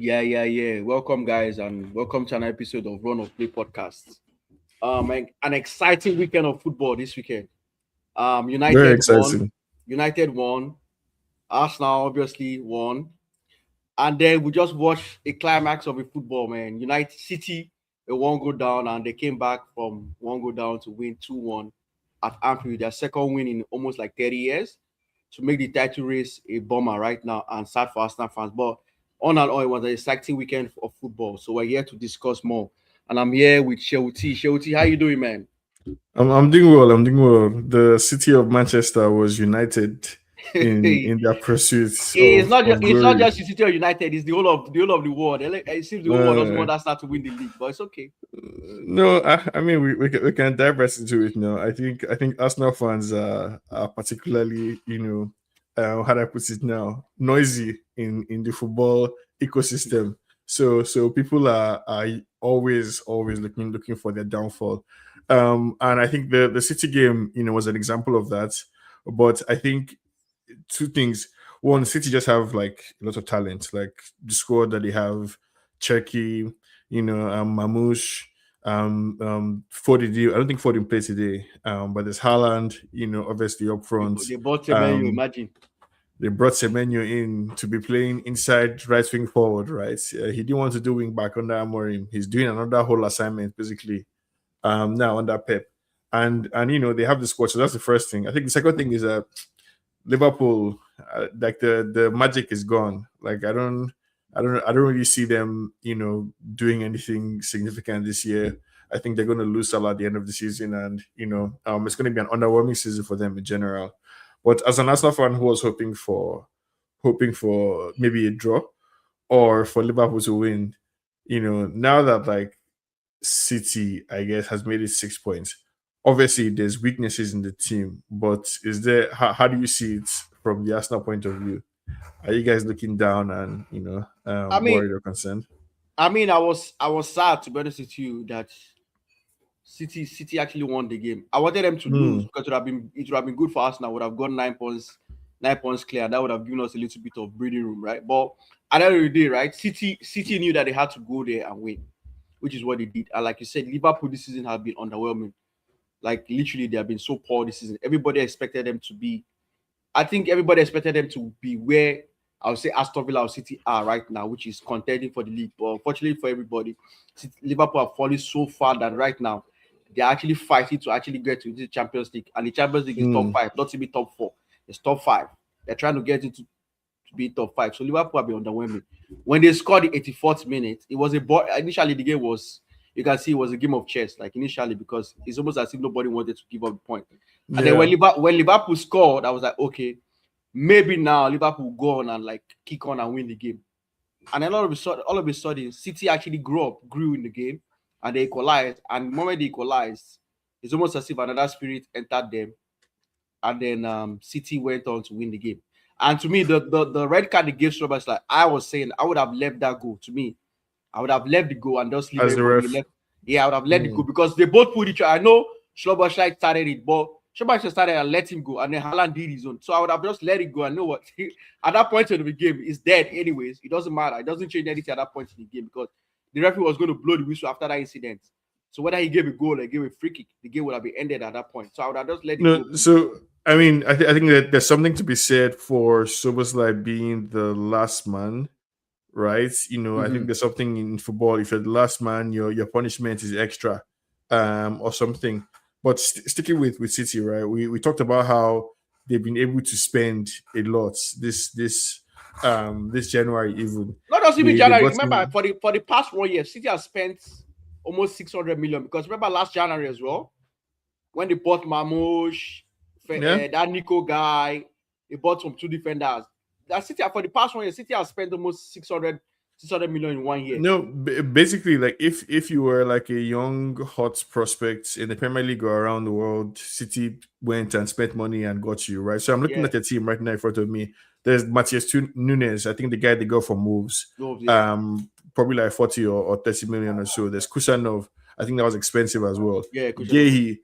Yeah. Welcome, guys, and welcome to an episode of Run of Play podcast. An exciting weekend of football this weekend. Very United won. exciting. United won. Arsenal obviously won, and then we just watched a climax of a football, man. United City, a one go down, and they came back from one go down to win 2-1 at Anfield, their second win in almost like 30 years, to make the title race a bomber right now and sad for Arsenal fans. But on and on, it was an exciting weekend of football. So we're here to discuss more. And I'm here with Sheuti. Sheuti, how you doing, man? I'm doing well. I'm doing well. The city of Manchester was united in their pursuit of It's not glory. just the City of United, it's the whole of the world. It seems the whole world doesn't want Uh, Arsenal to win the league, but it's okay. no, I mean we can digress into it now. I think Arsenal fans are particularly how do I put it now, noisy in the football ecosystem. So people are always looking for their downfall. And I think the City game was an example of that. But I think two things. One, City just have like a lot of talent, like the squad that they have, Cherky, Mamouche, Foden. I don't think Foden played today, but there's Haaland, obviously up front. They bought Semenyo, Um, imagine. they brought Semenyo in to be playing inside right wing forward, right? He didn't want to do wing back under Amorim. He's doing another whole assignment basically now under Pep. And they have the squad, so that's the first thing. I think the second thing is Liverpool, like the magic is gone. Like I don't really see them, doing anything significant this year. I think they're going to lose Salah at the end of the season, and it's going to be an underwhelming season for them in general. But as an Arsenal fan who was hoping for maybe a draw or for Liverpool to win, now that like City, I guess, has made it 6 points. Obviously, there's weaknesses in the team, but is there? How do you see it from the Arsenal point of view? Are you guys looking down and I mean, worried or concerned? I was sad, to be honest with you, that City actually won the game. I wanted them to lose Hmm. because it would have been good for Arsenal. Would have got 9 points clear. That would have given us a little bit of breathing room, right? But at the end of the day, right, City knew that they had to go there and win, which is what they did. And like you said, Liverpool this season have been underwhelming. Like literally, they have been so poor this season. Everybody expected them to be. I think everybody expected them to be where I would say Aston Villa or City are right now, which is contending for the league. But unfortunately for everybody, Liverpool have fallen so far that right now they're actually fighting to actually get to the Champions League. And the Champions League is top Hmm. five, not even top four. It's top five. They're trying to get into to be top five. So Liverpool have been underwhelming. When they scored the 84th minute, it was a ball. Initially, the game was, you can see, it was a game of chess. Like initially, because it's almost as if nobody wanted to give up the point. And then Yeah. when Liverpool scored, I was like, okay, maybe now Liverpool will go on and like kick on and win the game. And then all of a sudden, City actually grew in the game, and they equalized. And the moment they equalized, it's almost as if another spirit entered them, and then City went on to win the game. And to me, the red card they gave Robert, like I was saying, I would have left that goal. To me, I would have left the goal and just leave As the everybody ref. left. Yeah, I would have let it Hmm. go because they both put each other. I know Schloboscheit started it, but Schloboscheit started and let him go, and then Haaland did his own. So I would have just let it go. I know what at that point in the game, it's dead anyways. It doesn't matter. It doesn't change anything at that point in the game because the referee was going to blow the whistle after that incident. So whether he gave a goal or gave a free kick, the game would have been ended at that point. So I would have just let it No, go. so I mean, I think that there's something to be said for Soboslai being the last man, right? I think Mm-hmm. there's something in football. If you're the last man, your punishment is extra, or something. But sticking with City, right? We talked about how they've been able to spend a lot this January even. Not just even They January. brought Remember, in. for the past 1 year, City has spent almost 600 million. Because remember last January as well, when they bought Mamouche, Yeah. that Nico guy, they bought some two defenders. That City for the past 1 year, City has spent almost 600 million in 1 year. No, basically, like if you were like a young hot prospect in the Premier League or around the world, City went and spent money and got you, right? So I'm looking Yeah, at your team right now in front of me. There's Matthias Nunes, I think the guy they got from Wolves, no, yeah, probably like 40 or 30 million or so. There's Kusanov, I think that was expensive as well. yeah, Kushano.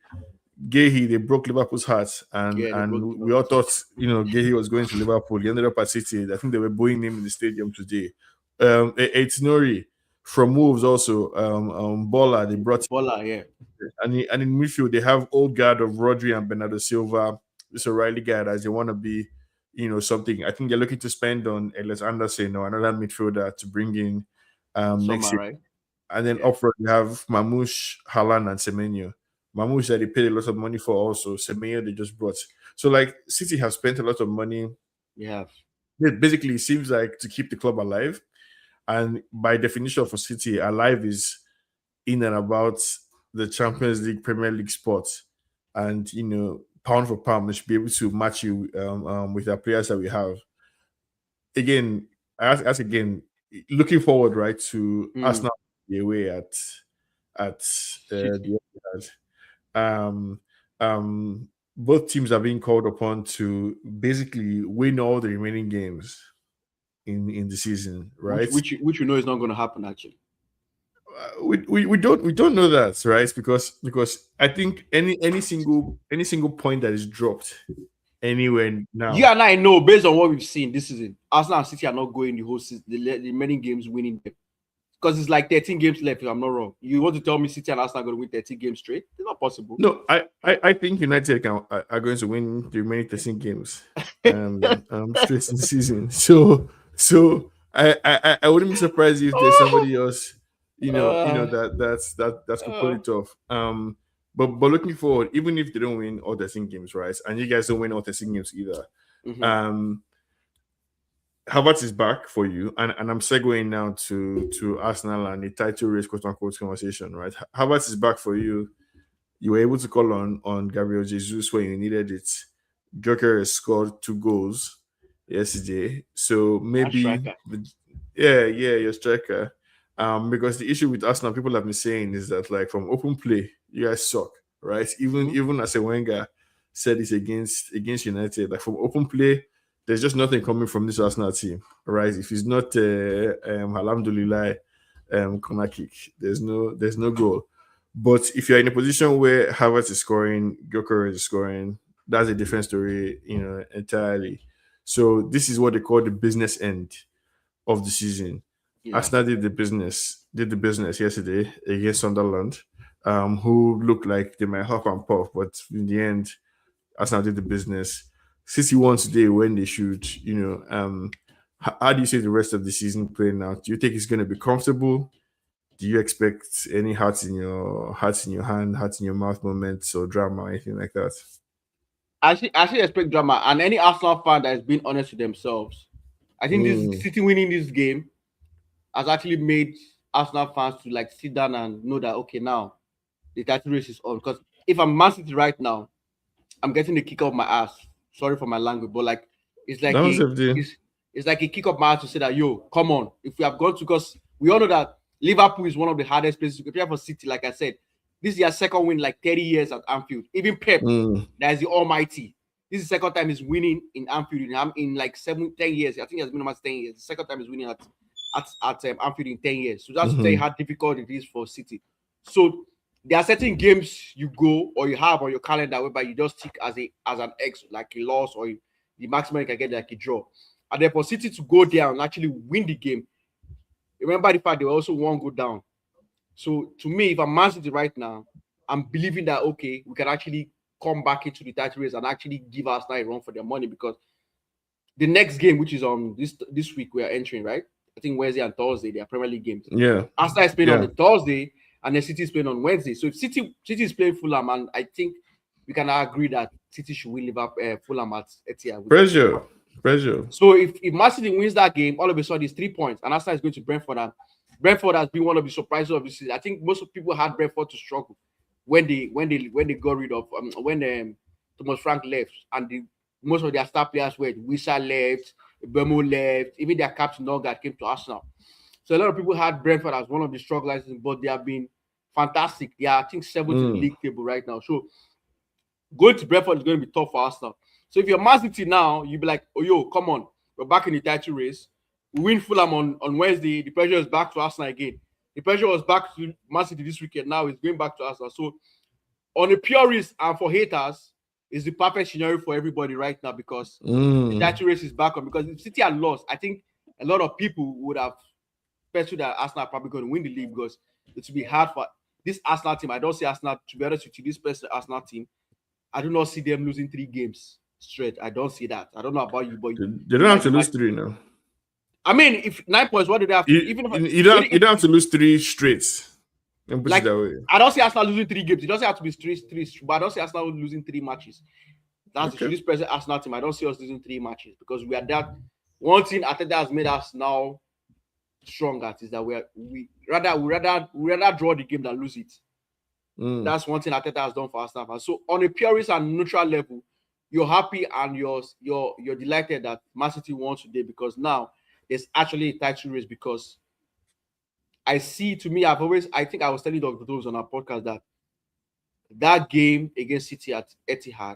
Gehi, they broke Liverpool's heart, and Yeah, they broke and we all Liverpool's. thought Gehi was going to Liverpool. He ended up at City. I think they were booing him in the stadium today. It's Nori from Wolves also. Bola they brought, Bola, yeah. and in midfield they have old guard of Rodri and Bernardo Silva. This O'Reilly guy as they want to be, something. I think they're looking to spend on Ellis Anderson or another midfielder to bring in next Summer, year. right? And then Yeah. up front, you have Mamouche, Haaland, and Semenyo. Mamouche that they paid a lot of money for also. Semenyo they just brought. So, like, City have spent a lot of money. Yeah. It basically seems like to keep the club alive. And by definition for City, alive is in and about the Champions League, Premier League spots. And, pound for pound, they should be able to match you with the players that we have. Again, as again, looking forward, right, to Arsenal away at the Etihad. um both teams are being called upon to basically win all the remaining games in the season, right? Which you know is not going to happen actually. We don't know that, right? Because I think any single point that is dropped anywhere now. You and I know based on what we've seen this season, Arsenal and City are not going the whole season, the remaining games winning them. Because it's like 13 games left, if I'm not wrong. You want to tell me City and Arsenal are going to win 13 games straight? It's not possible. No, I think United are going to win the remaining 13 games straight in the season. So I wouldn't be surprised if there's somebody else, that's could pull it off. But looking forward, even if they don't win all 13 games, right? And you guys don't win all 13 games either. Havertz is back for you, and I'm segueing now to Arsenal and the title race, quote unquote, conversation, right? Havertz is back for you. You were able to call on Gabriel Jesus when you needed it. Joker scored 2 goals yesterday, so maybe, your striker. Because the issue with Arsenal, people have been saying is that like from open play, you guys suck, right? Even as a Wenger said it against United, like from open play, there's just nothing coming from this Arsenal team, right? If it's not Alhamdulillah corner kick, there's no goal. But if you're in a position where Havertz is scoring, Gyökeres is scoring, that's a different story, entirely. So this is what they call the business end of the season. Yeah. Arsenal did the business yesterday against Sunderland, who looked like they might huff and puff, but in the end, Arsenal did the business. City won today when they should, how do you see the rest of the season playing out? Do you think it's going to be comfortable? Do you expect any hearts in your hand, hearts in your mouth moments or drama, anything like that? I should expect drama, and any Arsenal fan that has been honest with themselves, I think this City winning this game has actually made Arsenal fans to like sit down and know that okay, now the title race is on. Because if I'm Man City right now, I'm getting the kick off my ass. Sorry for my language, but like it's like it's like a kick up my ass to say that yo, come on. If we have gone to, because we all know that Liverpool is one of the hardest places to prepare for City. Like I said, this is their second win like 30 years at Anfield. Even Pep, that is the almighty. This is the second time he's winning in Anfield in like 10 years. I think it's been almost 10 years. The second time he's winning at Anfield in 10 years. So that's to tell you how difficult it is for City. So there are certain games you go or you have on your calendar whereby you just tick as an X, like a loss, or the maximum you can get like a draw. And then for City to go there and actually win the game, remember the fact they also won't go down. So to me, if I'm Man City right now, I'm believing that okay, we can actually come back into the title race and actually give Arsenal a run for their money, because the next game, which is on this week, we are entering, right? I think Wednesday and Thursday, they are Premier League games. Yeah. Arsenal is playing on the Thursday, and the City is playing on Wednesday. So if City is playing Fulham, and I think we can agree that City should win Fulham at Etihad. Pressure. So if Man City wins that game, all of a sudden it's 3 points, and Arsenal is going to Brentford. And Brentford has been one of the surprises of the season. I think most people had Brentford to struggle when they got rid of when Thomas Frank left, and most of their star players were Wissa left, Bemo left, even their captain Norgard came to Arsenal. So a lot of people had Brentford as one of the strugglers, but they have been fantastic. They are, I think, 7th in the league table right now. So going to Brentford is going to be tough for Arsenal. So if you're Man City now, you'll be like, oh, yo, come on. We're back in the title race. We win Fulham on Wednesday. The pressure is back to Arsenal again. The pressure was back to Man City this weekend. Now it's going back to Arsenal. So on the purists and for haters, it's the perfect scenario for everybody right now, because the title race is back on. Because if City had lost, I think a lot of people would have especially that Arsenal are probably going to win the league because it will be hard for this Arsenal team. I don't see Arsenal, to be honest with you, this person Arsenal team, I do not see them losing 3 games straight. I don't see that. I don't know about you, but They don't have to lose 3 now. I mean, if 9 points, what do they have to? You don't have to lose 3 straight. Like, I don't see Arsenal losing 3 games. It doesn't have to be 3, but I don't see Arsenal losing 3 matches. That's this present Arsenal team. I don't see us losing 3 matches because we are that. One thing I think that has made us now strong at is that we rather draw the game than lose it. That's one thing I think that has done for Arsenal. So on a purist and neutral level, you're happy and you're delighted that Man City won today because now there's actually a title race because I see, to me, I think I was telling Dr. Those on our podcast that game against City at Etihad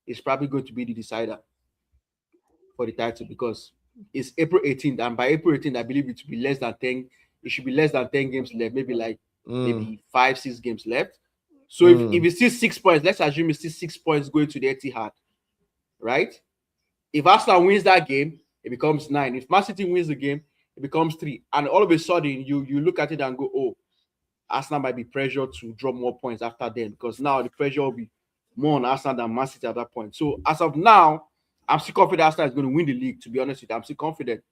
is probably going to be the decider for the title because it's April 18th, and by April 18th, I believe it should be less than 10. It should be less than 10 games left, maybe maybe 5-6 games left. So if it's still 6 points, let's assume it's still 6 points going to the Etihad, right? If Arsenal wins that game, it becomes 9. If Man City wins the game, it becomes 3. And all of a sudden, you look at it and go, oh, Arsenal might be pressured to drop more points after then because now the pressure will be more on Arsenal than Man City at that point. So as of now, I'm still confident Arsenal is going to win the league, to be honest with you. I'm still confident.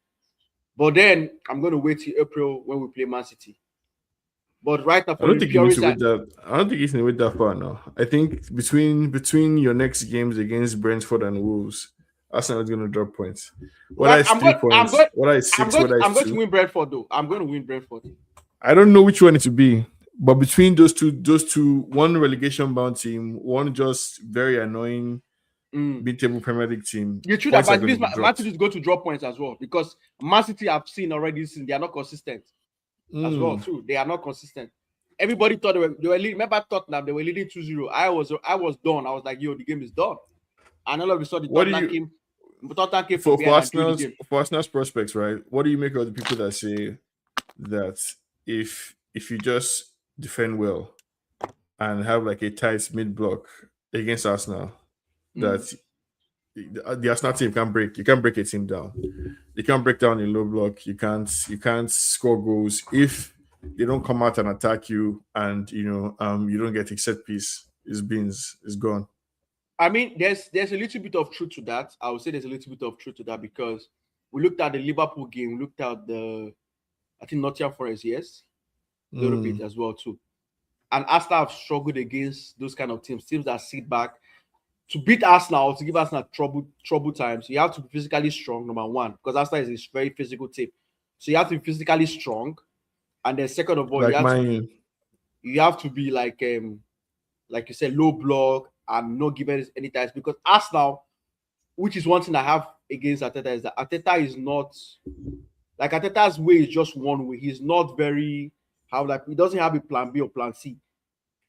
But then I'm going to wait till April when we play Man City. But right now, I don't think you need to wait that far now. I think between your next games against Brentford and Wolves, Arsenal is going to drop points. What is 3 points? What is 6? I'm going to win Brentford, though. I'm going to win Brentford. I don't know which one it will be, but between those two, one relegation bound team, one just very annoying mid-table Premier League team. You're true that, but Man City is going to drop points as well because Man City I've seen already this season, they are not consistent as well too. They are not consistent. Everybody thought they were leading. Remember Tottenham, they were leading 2-0. I was done. I was like, yo, the game is done. And all of a sudden, Tottenham came for Arsenal's prospects, right? What do you make of the people that say that if you just defend well and have like a tight mid block against Arsenal, that the Arsenal team you can't break a team down. You can't break down a low block. You can't score goals if they don't come out and attack you, and you don't get a set piece. It's gone. I mean, there's a little bit of truth to that. I would say there's a little bit of truth to that because we looked at the Liverpool game, we looked at I think Nottingham Forest, yes, Liverpool as well too. And Arsenal have struggled against those kind of teams that sit back. To beat Arsenal, to give Arsenal trouble times, you have to be physically strong, number one, because Arsenal is a very physical team. So you have to be physically strong, and then second of all, you have to be like you said, low block and not give any times. Because Arsenal, which is one thing I have against Arteta, is that Arteta is not like Arteta's way is just one way. He's not very he doesn't have a plan B or plan C.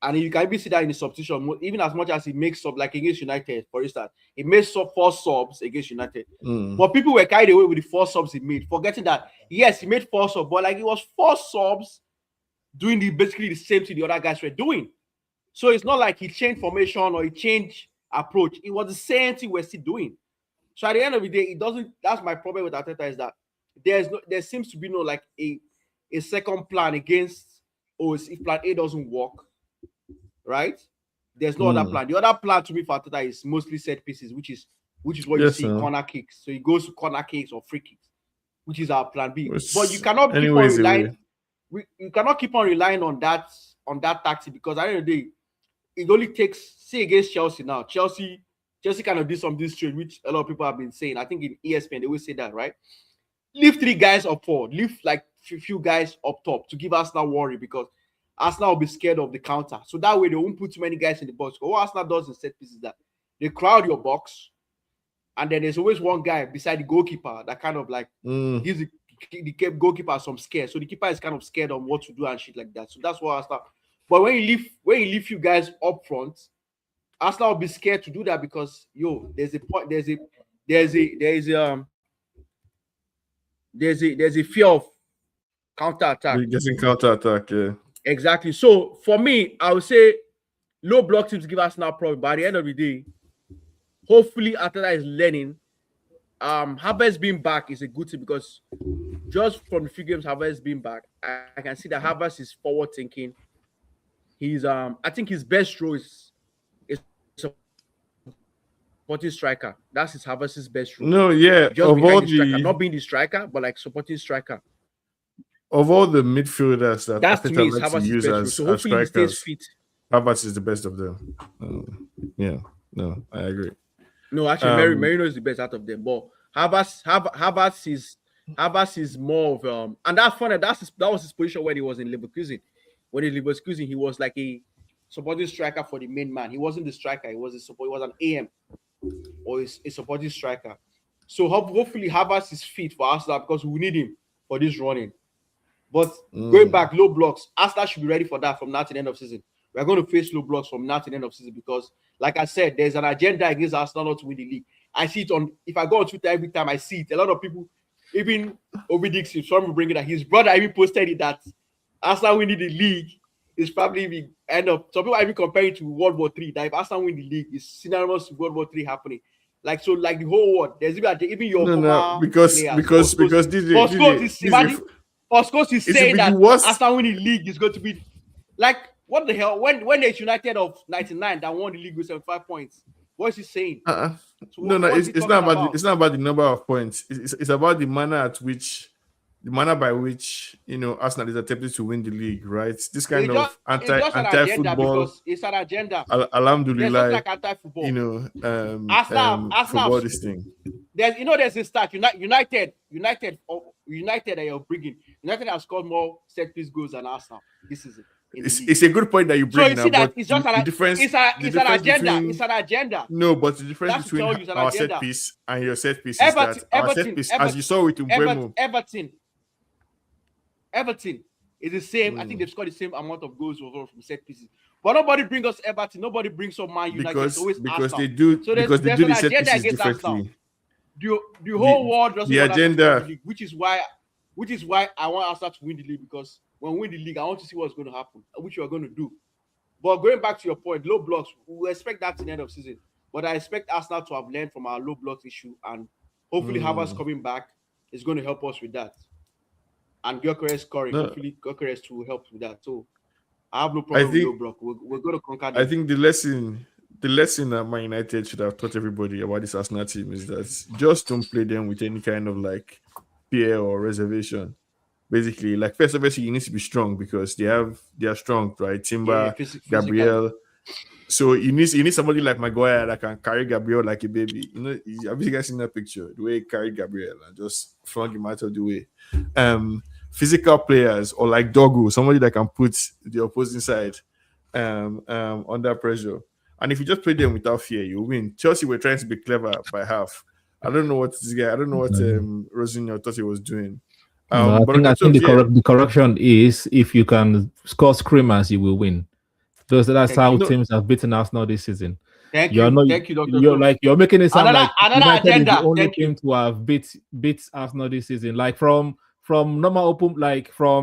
And you can even see that in the substitution, even as much as he makes sub, like against United, for instance, he made 4 subs against United. But people were carried away with the 4 subs he made, forgetting that, yes, he made 4 subs, but like it was 4 subs doing basically the same thing the other guys were doing. So it's not like he changed formation or he changed approach. It was the same thing we're still doing. So at the end of the day, it doesn't. That's my problem with Arteta is that there seems to be no like a second plan against, if plan A doesn't work. Right? There's no other plan. The other plan to me for Arteta is mostly set pieces, which is what you see corner kicks. So he goes to corner kicks or free kicks, which is our plan B. But you cannot keep on relying. You cannot keep on relying on that tactic because at the end of the day, it only takes. See against Chelsea now. Chelsea kind of did something straight, which a lot of people have been saying. I think in ESPN they always say that, right? Leave 3 guys up forward. Leave like few guys up top to give Arsenal worry because Arsenal will be scared of the counter. So that way they won't put too many guys in the box. What Arsenal does in set pieces is that they crowd your box, and then there's always one guy beside the goalkeeper that kind of like gives the goalkeeper some scare. So the keeper is kind of scared on what to do and shit like that. So that's what Arsenal. But when you leave you guys up front, Arsenal will be scared to do that because there's a fear of counter attack. Getting counter attack, yeah. Exactly. So for me, I would say low block teams give us now problem. But at the end of the day, hopefully Arteta is learning. Havertz being back is a good thing because just from the few games Havertz been back, I can see that Havertz is forward thinking. He's I think his best role is supporting striker. That's his Havertz's best role. No, yeah, Just behind the striker, not being the striker, but like supporting striker. Of all the midfielders that That's to me is likes to Havertz's use best role. as So hopefully he stays strikers, fit. Havertz is the best of them. Yeah, no, I agree. No, actually, Merino is the best out of them. But Havertz is more of and that's funny. That was his position when he was in Leverkusen. When in Leverkusen, he was like a supporting striker for the main man. He wasn't the striker. He was an AM or a supporting striker. So hopefully Havertz is fit for Arsenal because we need him for this running. But going back, low blocks, Arsenal should be ready for that from now to the end of season. We're going to face low blocks from now to the end of season because, like I said, there's an agenda against Arsenal not to win the league. I see it if I go on Twitter every time I see it, a lot of people, even Obi Dixon, some bring it that his brother even posted it that Arsenal winning the league is probably the end of. Some people are even comparing to World War III. That if Arsenal win the league, it's synonymous to World War III happening. Like so, like the whole world. There's even your because Oscos is saying that Arsenal winning the league is going to be like what the hell? When there's United of '99 that won the league with 75 points, what is he saying? So it's not about the number of points. It's about the manner by which Arsenal is attempting to win the league, right? This kind of anti-football. It's an agenda. Alhamdulillah, like anti-football. Arsenal, this thing. There's a stat. United that you're bringing. United has scored more set piece goals than Arsenal. This is it. It's a good point that you bring. So you see that it's just the difference. It's an agenda. It's an agenda. No, but the difference between our set piece and your set piece is that our set piece, as you saw with Mbeumo, Everton is the same. I think they've scored the same amount of goals overall from set pieces. But nobody brings us Everton. Nobody brings up Man United. Because it's always Arsenal. They do the set pieces differently. The whole world doesn't want agenda, the league, which is why I want Arsenal to win the league, because when we win the league, I want to see what's going to happen, which we are going to do. But going back to your point, low blocks, we expect that to the end of season. But I expect Arsenal to have learned from our low blocks issue, and hopefully Havertz coming back is going to help us with that. And Gyökeres scoring, hopefully Gyökeres will help with that. So I have no problem with low block. We're going to conquer that. I think the lesson that Man United should have taught everybody about this Arsenal team is that just don't play them with any kind of like fear or reservation. Basically, like first of all, you need to be strong because they are strong, right? Timber, Gabriel. So you need somebody like Maguire that can carry Gabriel like a baby. Have you guys seen that picture? The way he carried Gabriel and just flung him out of the way. Physical players or like Dogu, somebody that can put the opposing side under pressure. And if you just play them without fear, you win. Chelsea were trying to be clever by half. I don't know what Rosinho thought he was doing. I think the correction is if you can score screamers, you will win. That's how teams have beaten Arsenal this season. Thank you, Dr. You're making it sound like another agenda. Is the only team to have beat Arsenal this season. Like from normal open, like how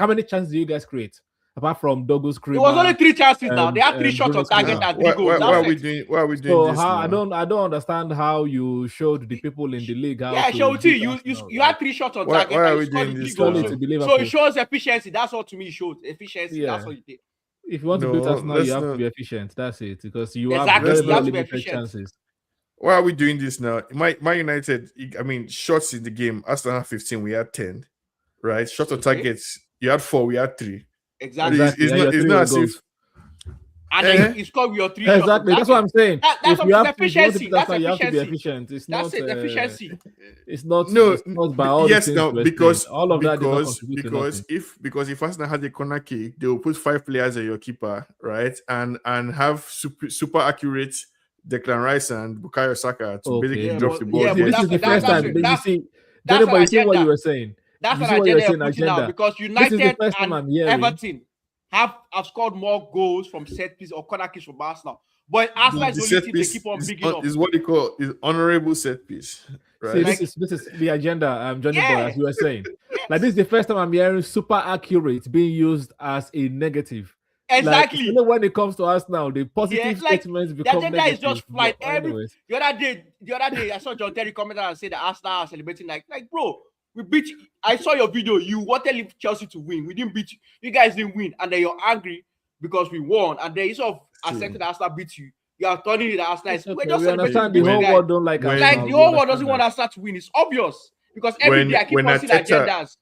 many chances do you guys create? Apart from Douglas Creamer, it was only 3 chances now. They had 3 shots on target and 3 goals. Why are we doing this? I don't understand how you showed the people in the league how. Yeah, show it you had 3 shots on target. Why are we doing this? So it shows efficiency. That's what to me it shows. Efficiency. Yeah. That's what you did. If you want to beat Arsenal, you have to be efficient. That's it. Because you have very limited chances. Why are we doing this now? My United, shots in the game, Arsenal had 15, we had 10. Right? Shots on targets, you had 4, we had 3. Exactly. It's not as if. And then you score with your 3 exactly. That's what I'm saying. That's efficiency. You have to be efficient. It's that's not efficiency. It's not by all yes, no, because all of that because if Arsenal had a corner kick, they will put 5 players at your keeper, right? And have super accurate Declan Rice and Bukayo Saka to basically drop the ball. This is the first time. You see, you see what you were saying. That's what agenda now, because United and Everton have scored more goals from set piece or corner kicks from Arsenal. But Arsenal is the only team they keep on bigging up. Is what they call is honorable set piece. Right? See, this is the agenda, Johnny Boy, as you were saying. Like this is the first time I'm hearing super accurate being used as a negative. Exactly. Like, when it comes to us now, the positive statements become the agenda negative. is just flying. The other day, I saw John Terry comment and say that Arsenal are celebrating like bro. We beat. I saw your video. You wanted Chelsea to win. We didn't beat you. You guys didn't win, and then you're angry because we won. And then you sort of accepted that Arsenal beat you. You are turning it Arsenal. Okay, We're just we understand the celebrating whole world don't like when- Arsenal. like the We whole world understand doesn't want that. Arsenal to win. It's obvious because every day I keep when posting Arteta- agendas.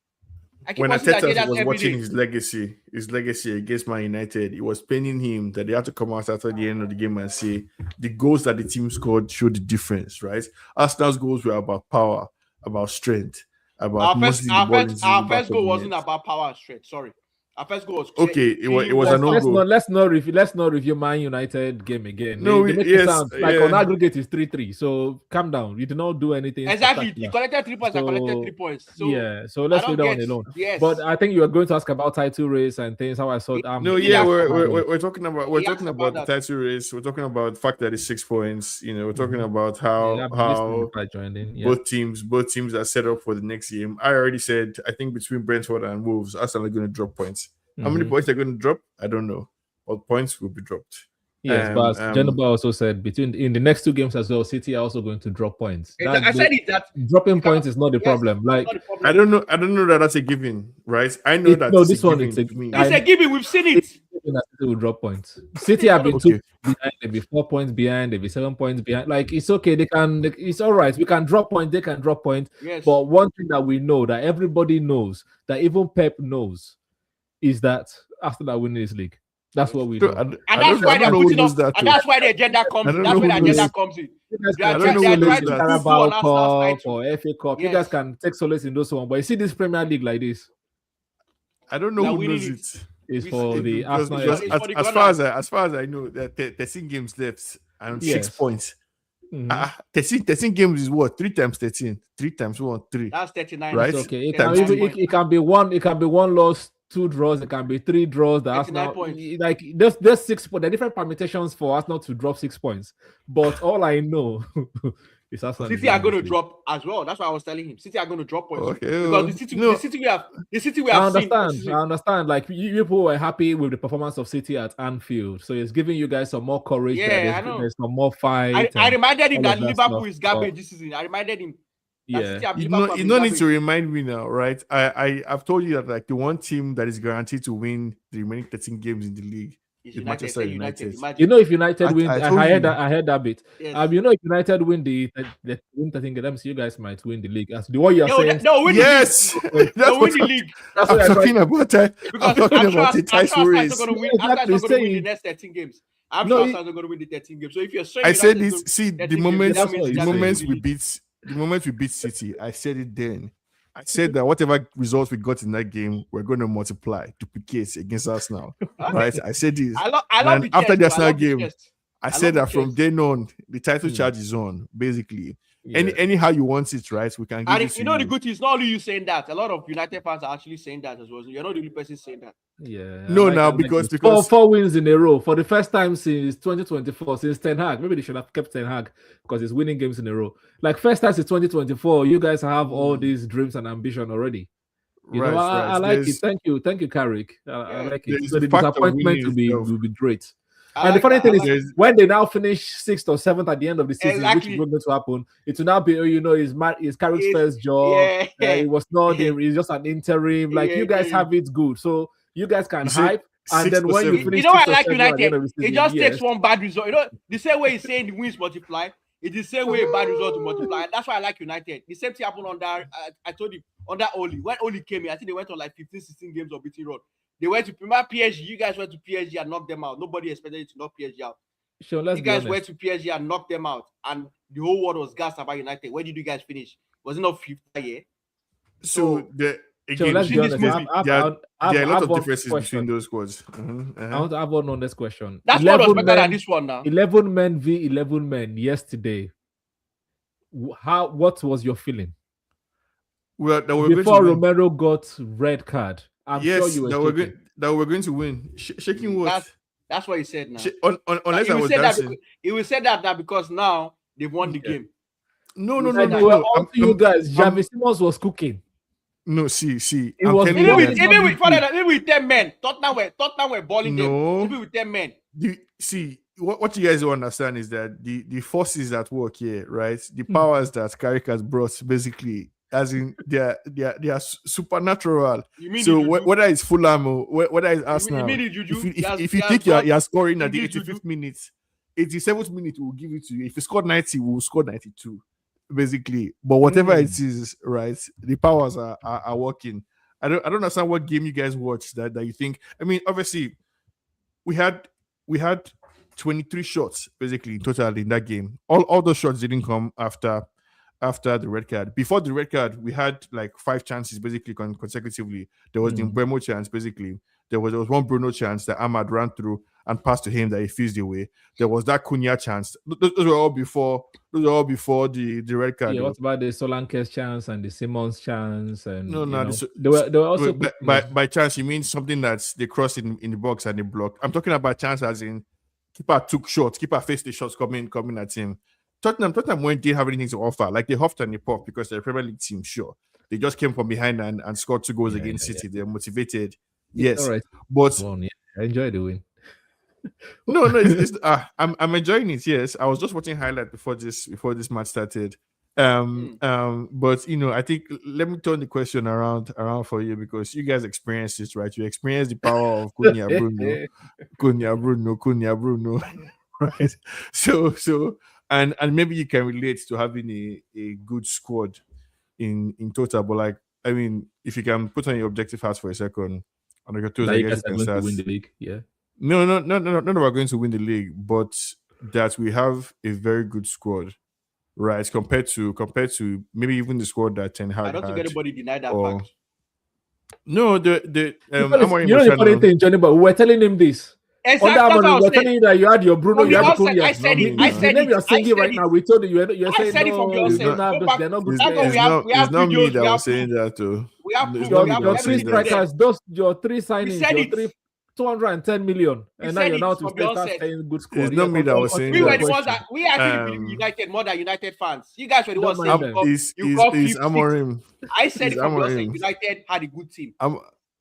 I keep When posting Arteta agendas was every watching day. his legacy against Man United, it was paining him that they had to come out after the end of the game and say the goals that the team scored showed the difference, right? Arsenal's goals were about power, about strength, about mostly the ball into the Our back first of goal the wasn't net. about power and strength. Sorry, our first goal was Okay, it was an own goal. Let's not review Man United game again. No, they make yes, it sound like yeah. on aggregate is 3-3. So calm down. You did not do anything. Exactly. You spectacular. collected 3 points. I collected 3 points. So yeah, so let's I leave don't that one get- alone. Yes. But I think you were going to ask about title race and things. How I saw. No, He yeah, asked we're talking about He asked about the that. title race. We're talking about the fact that it's 6 points. You know, we're talking Mhm. about Yeah, how I joined in. Yeah. both teams are set up for the next game. I already said I think between Brentford and Wolves, Arsenal are going to drop points. How many Mhm. points they're going to drop? I don't know, but points will be dropped. Yes, but as Jennifer also said, in the next 2 games as well, City are also going to drop points. I said it that dropping points is not the problem. Like not the problem. I don't know that that's a given, right? I know that no, it's this a one given it's a to me. It's a given. We've seen it. City will drop points. City have been Okay. 2 behind, they'll be 4 points behind, they'll be 7 points behind. Like it's okay, it's all right. We can drop points, they can drop points. Yes. But one thing that we know, that everybody knows, that even Pep knows, is that after that winning this league, that's what we know. And that's why they're putting up. And that's why the agenda comes in. That's where the agenda comes in. I don't know They are who knows trying to that. put Carabao on Arsenal's Cup or title. FA Cup. You Yes. guys can take solace in those ones. But you see this Premier League like this, I don't know They are who winning knows it. it. is We for see- the Because Arsenal. It's for the as far as I know, that 13 games left and 6 Yes. points. Mhm. 13 games is what? 3 times 13. 3 times 1, 3. That's 39. Right? It's okay. It Times can, two. it can be one. It can be 1 loss, 2 draws. It can be 3 draws. The 39 Arsenal, points. like there's 6 points. There are different permutations for Arsenal to drop 6 points. But all I know is Arsenal. City are going to drop as well. That's why I was telling him. City are going to drop points Okay, because the City we have I seen. understand. Like people were happy with the performance of City at Anfield, so it's giving you guys some more courage. Yeah, that I know. there's some more fight. I and reminded him all that of that Liverpool stuff. is garbage this season. I reminded him. That City Yeah, have You Liverpool don't have been need garbage. to remind me now, right? I've told you that like the one team that is guaranteed to win the remaining 13 games in the league It's is Manchester United. Imagine. you know if United win, I I told heard you. that. I heard that bit. Yes. You know if United win the win 13 games, you guys might win the league. As the what you are saying. No, win Yes, the league. that's No, what win the league. That's I'm what I'm talking about. I'm Because talking I'm sure about the Arsenal title is race. not going to win. Yeah, Arsenal is not going to win the saying- next 13 games. I'm No, sure it- Arsenal is going to win the 13 games. So if you're saying I said United is this. going- See, 13 the games, moments, that means the United moments will we win the league. beat, the moments we beat City. I said it then. I said that whatever results we got in that game, we're going to multiply, duplicate against Arsenal. Right? I said this. I love And the after chest, the I Arsenal love the game, chest. I love said the that from chest. then on, the title Hmm. charge is on. Basically, Yeah. anyhow you want it, right? We can give And it to you know the good thing is not only you saying that. A lot of United fans are actually saying that as well. So you're not the only person saying that. Yeah. No, I now, I because- this. because- four wins in a row for the first time since 2024, since Ten Hag. Maybe they should have kept Ten Hag because he's winning games in a row. Like first time since 2024, you guys have all these dreams and ambition already. You know, I like it. Thank you, Carrick. I like it. there's So the the fact of disappointment winning will be itself. great. I And like the funny that, thing I is, like There's- when they now finish 6th or 7th at the end of the season, which Exactly. is going to happen, it will now be, is Carrick's It's- first job. yeah. It was not, it's just an interim. Like, you guys Yeah. have it good. So you guys can You say hype. And 6 then or when you 7. finish You know, I 6th or like 7th at the end United. of the season, It just yes. takes one bad result. You know, the same way he's saying the wins multiply, it's the same way a bad result to multiply. And that's why I like United. The same thing happened under, I told you, under Oli. When Oli came here, I think they went on like 15, 16 games of beating run. They went to Premier PSG. You guys went to PSG and knocked them out. Nobody expected you to knock PSG out. Sure, let's You be guys honest. went to PSG and knocked them out. And the whole world was gassed about United. Where did you guys finish? Was it not 5th year? So So again, let's be in this honest. movie, there are a lot of one differences question. between those squads. I want to have one on this question. That's what was 11 better than men- this one now. 11 men v 11 men yesterday. What was your feeling Well, that we're going before to win. Romero got red card? I'm sure Yes, you were shaking. that we're going to win. Shaking what? That's what he said now. Unless He I will was say that dancing. because, he will say that now because now they've won the game. No. And they were I'm- on to you guys. I'm- Javi Simons was cooking. No, see. It I'm was telling Even you with that- even with 10 men, Tottenham were balling them. No. Even with 10 men. What you guys don't understand is that the forces at work here, right? The Hmm. powers that Carrick has brought basically as in they are supernatural. You mean the So juju? whether it's Fulham or whether it's You Arsenal, mean the juju? if you think you're scoring at the you need 85th minute, 87th minute, we'll give it to you. If you score 90, we'll score 92, basically. But whatever it is, right? The powers are working. I don't understand what game you guys watched that you think. I mean, obviously, we had 23 shots basically in total in that game. All those shots didn't come after the red card. Before the red card, we had like 5 chances basically consecutively. There was the Mbeumo chance basically. There was one Bruno chance that Ahmad ran through and passed to him that he fused away. There was that Cunha chance. Those were all before the red card. Yeah, what about the Solanke's chance and the Simmons chance? And no, they were also by chance. You mean something that's they crossed in the box and the block? I'm talking about chance as in keeper took shots, keeper faced the shots coming at him. Tottenham didn't have anything to offer. Like they huffed and they puffed because they're a Premier League team. Sure, they just came from behind and scored 2 goals against City. They're motivated. Yes, all right. But I enjoy the win. no, it's I'm enjoying it. Yes, I was just watching highlight before this match started. But I think let me turn the question around for you because you guys experienced this, right? You experienced the power of Cunha Bruno, right? So and maybe you can relate to having a good squad in total. But like, I mean, if you can put on your objective hats for a second, and I guess you guys are going to win the league, yeah. No, we're going to win the league, but that we have a very good squad, right? Compared to maybe even the squad that Ten Hag I don't think anybody denied that fact. No, the funny thing, Johnny, but we were telling him this. Exactly. We're telling you that you had your Bruno, you had Cunha. I said it. The name you're singing right now, we told you you're saying no. They're not good. It's not me that was saying that too. We have your 3 strikers, your 3 signings, your 3 210 million, and now you're now to start saying good score. It's not me that was saying we that. were the ones that we actually believe United more than United fans. You guys were the ones saying Amorim. I said it from the onset. United had a good team.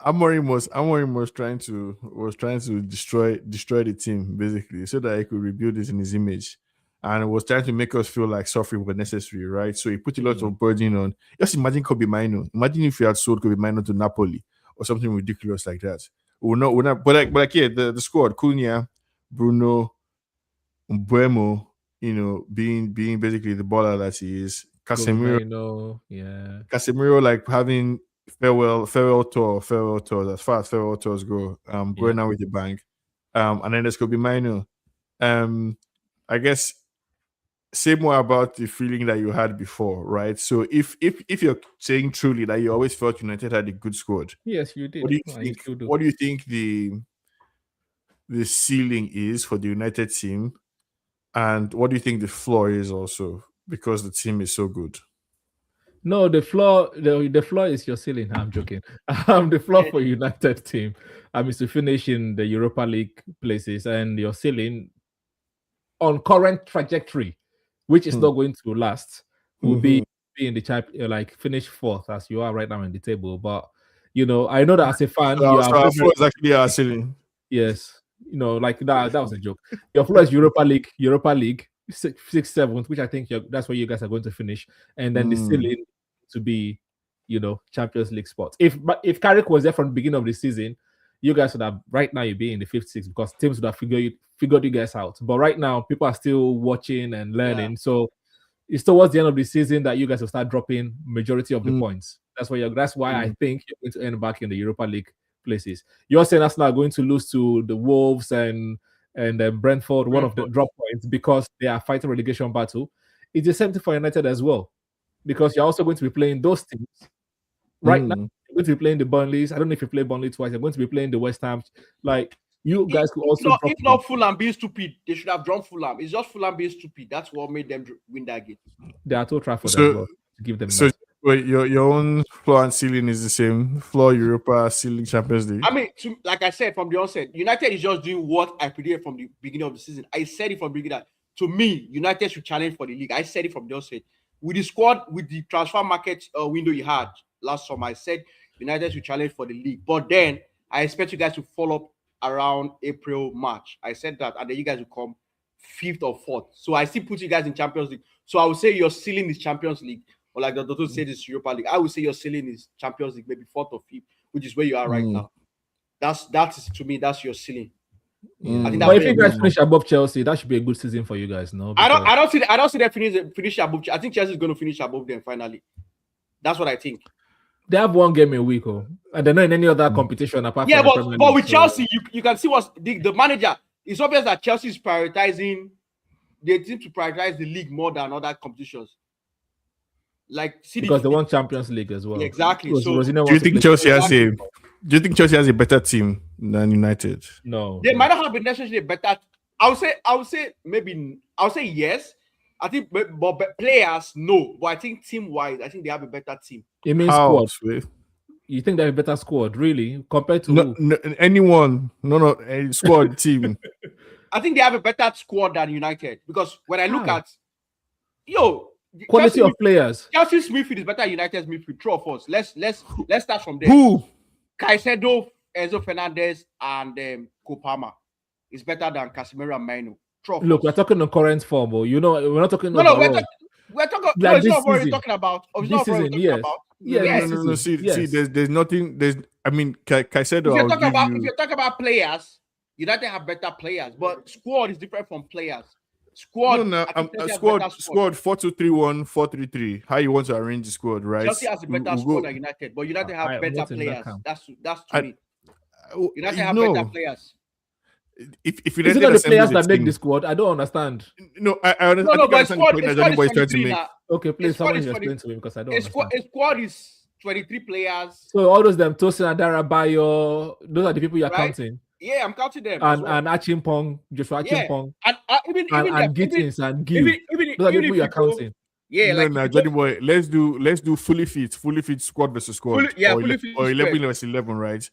Amorim was trying to destroy the team basically so that he could rebuild it in his image, and was trying to make us feel like suffering was necessary, right? So he put a lot of burden on. Just imagine Kobe Mino. Imagine if you had sold Kobe Mino to Napoli or something ridiculous like that. We're not. But yeah, the squad: Cunha, Bruno, Mbeumo, being basically the baller that he is. Casemiro, Casemiro like having farewell tours as far as farewell tours go. Going out with the bank. And then there's Kobe Mino. I guess say more about the feeling that you had before, right? So if you're saying truly that you always felt United had a good squad, yes, you did. What do you think the ceiling is for the United team, and what do you think the floor is also because the team is so good? No, the floor is your ceiling. I'm joking. The floor for United team is to finish in the Europa League places, and your ceiling on current trajectory, which is not going to last, will be in the like finish 4th as you are right now in the table. But I know that as a fan, our floor is actually our ceiling. Yes, like that was a joke. Your floor is Europa League 6th, 7th, which I think that's where you guys are going to finish, and then the ceiling to be, Champions League spots. If Carrick was there from the beginning of the season, you guys would have right now you'd be in the 5th, 6th because teams would have figured you guys out. But right now, people are still watching and learning. Yeah. So it's towards the end of the season that you guys will start dropping majority of the points. That's why I think you're going to end back in the Europa League places. You're saying Arsenal are going to lose to the Wolves and Brentford, one of the drop points because they are fighting relegation battle. It's the same thing for United as well, because you're also going to be playing those teams right now. You're going to be playing the Burnleys. I don't know if you play Burnley twice. You're going to be playing the West Ham. Like you guys could also. If not Fulham being stupid, they should have drawn Fulham. It's just Fulham being stupid. That's what made them win that game. They are too Trafford as well to give them. So wait, your own floor and ceiling is the same. Floor Europa, ceiling Champions League. I mean, like I said from the onset, United is just doing what I predicted from the beginning of the season. I said it from the beginning. To me, United should challenge for the league. I said it from the onset. With the squad, with the transfer market window you had last summer, I said United should challenge for the league. But then I expect you guys to follow up around April, March. I said that, and then you guys will come 5th or 4th. So I still put you guys in Champions League. So I would say your ceiling is Champions League, or like the doctor said, it's Europa League. I would say your ceiling is Champions League, maybe 4th or 5th, which is where you are right now. That is, to me, that's your ceiling. I think But if you guys finish above Chelsea, that should be a good season for you guys. No, I don't see them finish above. I think Chelsea is going to finish above them finally. That's what I think. They have one game a week, and they're not in any other competition apart from the Premier but with League, Chelsea, you can see what the manager. It's obvious that Chelsea is prioritizing. They seem to prioritize the league more than other competitions. Like because they want Champions League as well. Yeah, exactly. So do you think Chelsea has a better team than United? No, they might not have necessarily a better. I would say maybe. I would say yes. I think, but players no. But I think team-wise, I think they have a better team. It means squad. You think they have a better squad, really, compared to anyone? No, a squad team. I think they have a better squad than United because when I look at quality of players, Chelsea's midfield is better than United's midfield. True of us. Let's start from there. Who? Caicedo, Enzo Fernandez, and Kopama is better than Casemiro and Maino. Look, we're talking on current form, but we're not talking. We're talking. No, it's not what we're talking about. This season, yes. No. See, there's nothing. I mean, Caicedo. If you talk about players, United have better players, but squad is different from players. Squad. Squad 4-2-3-1, 4-3-3. How you want to arrange the squad, right? Chelsea has a better squad than United, but United have better players. That's to me. United have better players. If is it not the players that make the squad? I don't understand. No, I understand. But squad trying to make. Okay, please, someone explain to me because I don't understand. A squad is 23 players. So all those Tosin, Adarabayo, those are the people you're counting. Yeah, I'm counting them. And Achimpong, Joshua Achimpong, and Gittins and Gil. Those are the people you're counting. Yeah, Johnny boy, let's do fully fit squad versus squad. Fully fit or 11 versus 11, right?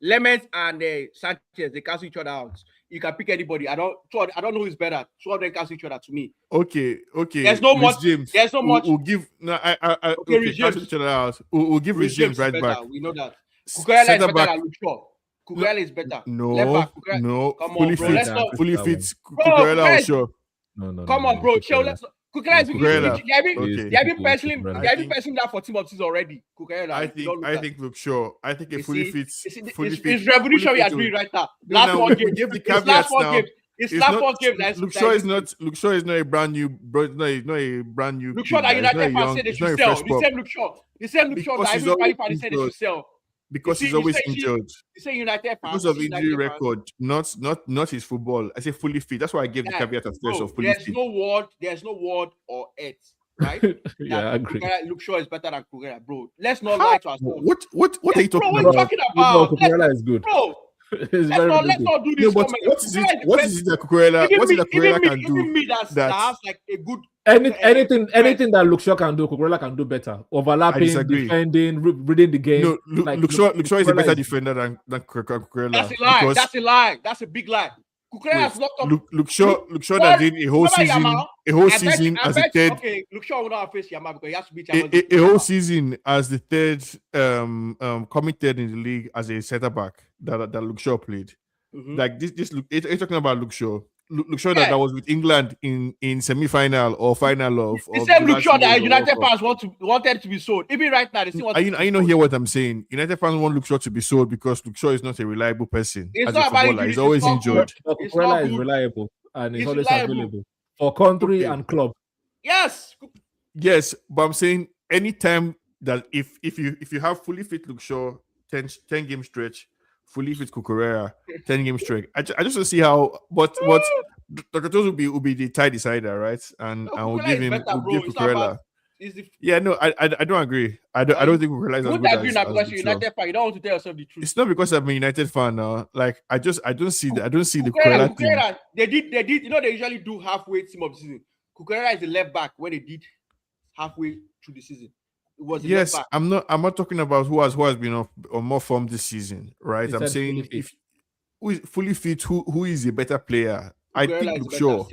Lemens and Sanchez, they cancel each other out. You can pick anybody. I don't know who's better. Two of them cancel each other to me. Okay. There's no much. James. There's no much. We'll give cancel each other out. We'll give Rhys James right back. We know that. Cucurella is better than Luke Shaw. Cucurella is better. No. Come on, bro. Fully fit. Cucurella or sure. No. Come on, bro. Chill. Cucurella is they have been personally that for team of season already. Cucurella. I think Luke Shaw. I think a fully fit. It's revolutionary we are doing right now. Last one game. Give the caveats now. It's last one game. Luke Shaw is not a brand new, bro. Not a brand new. Luke Shaw that United fans said they should sell. The same Luke Shaw that everybody fans said they should sell. Because he's always injured. You say United fans because of injury record, not his football. I say fully fit. That's why I gave the caveat at first of fully fit. There's no word or it, right? I agree. Luke Shaw is better than Cucurella, bro. Let's not lie to ourselves. What are you talking about? What are you talking about? Cucurella is good, bro. Let's not do this. No, but what is it that Cucurella can do? Even me that has like a good anything that Luke Shaw can do, Cucurella can do better. Overlapping, defending, reading the game. No, Luke Shaw is a better defender than Cucurella. That's a lie. That's a big lie. Cucurella has not come. Luke Shaw that did a whole season as a third. Okay, Luke Shaw will not face Yamal because he has to beat a whole season as the third committed in the league as a centre back that Luke Shaw played. Mm-hmm. Like this look, you're talking about Luke Shaw. Luke Shaw that was with England in semi-final or final of the same Luke Shaw that United fans wanted to be sold. Even right now, they still want. Are you not hear what I'm saying? United fans want Luke Shaw to be sold because Luke Shaw is not a reliable person. It's not about injury. He's always injured. Cucurella is reliable and he's always available for country and club. Yes, but I'm saying anytime that if you have fully fit Luke Shaw, 10 game stretch. Fully fit Cucurella, 10 game stretch. I just want to see how. What Dr. Toz will be the tie decider, right? And we'll give Cucurella. I don't agree. I don't think Cucurella is as good as because you're United fan. You don't want to tell yourself the truth. It's not because I'm a United fan now. Like I don't see the Cucurella thing. They did. You know they usually do halfway team of the season. Cucurella is the left back when they did halfway through the season. Yes, I'm not talking about who has been on more form this season, right? I'm saying if who is fully fit, who is a better player? I think Luke Shaw.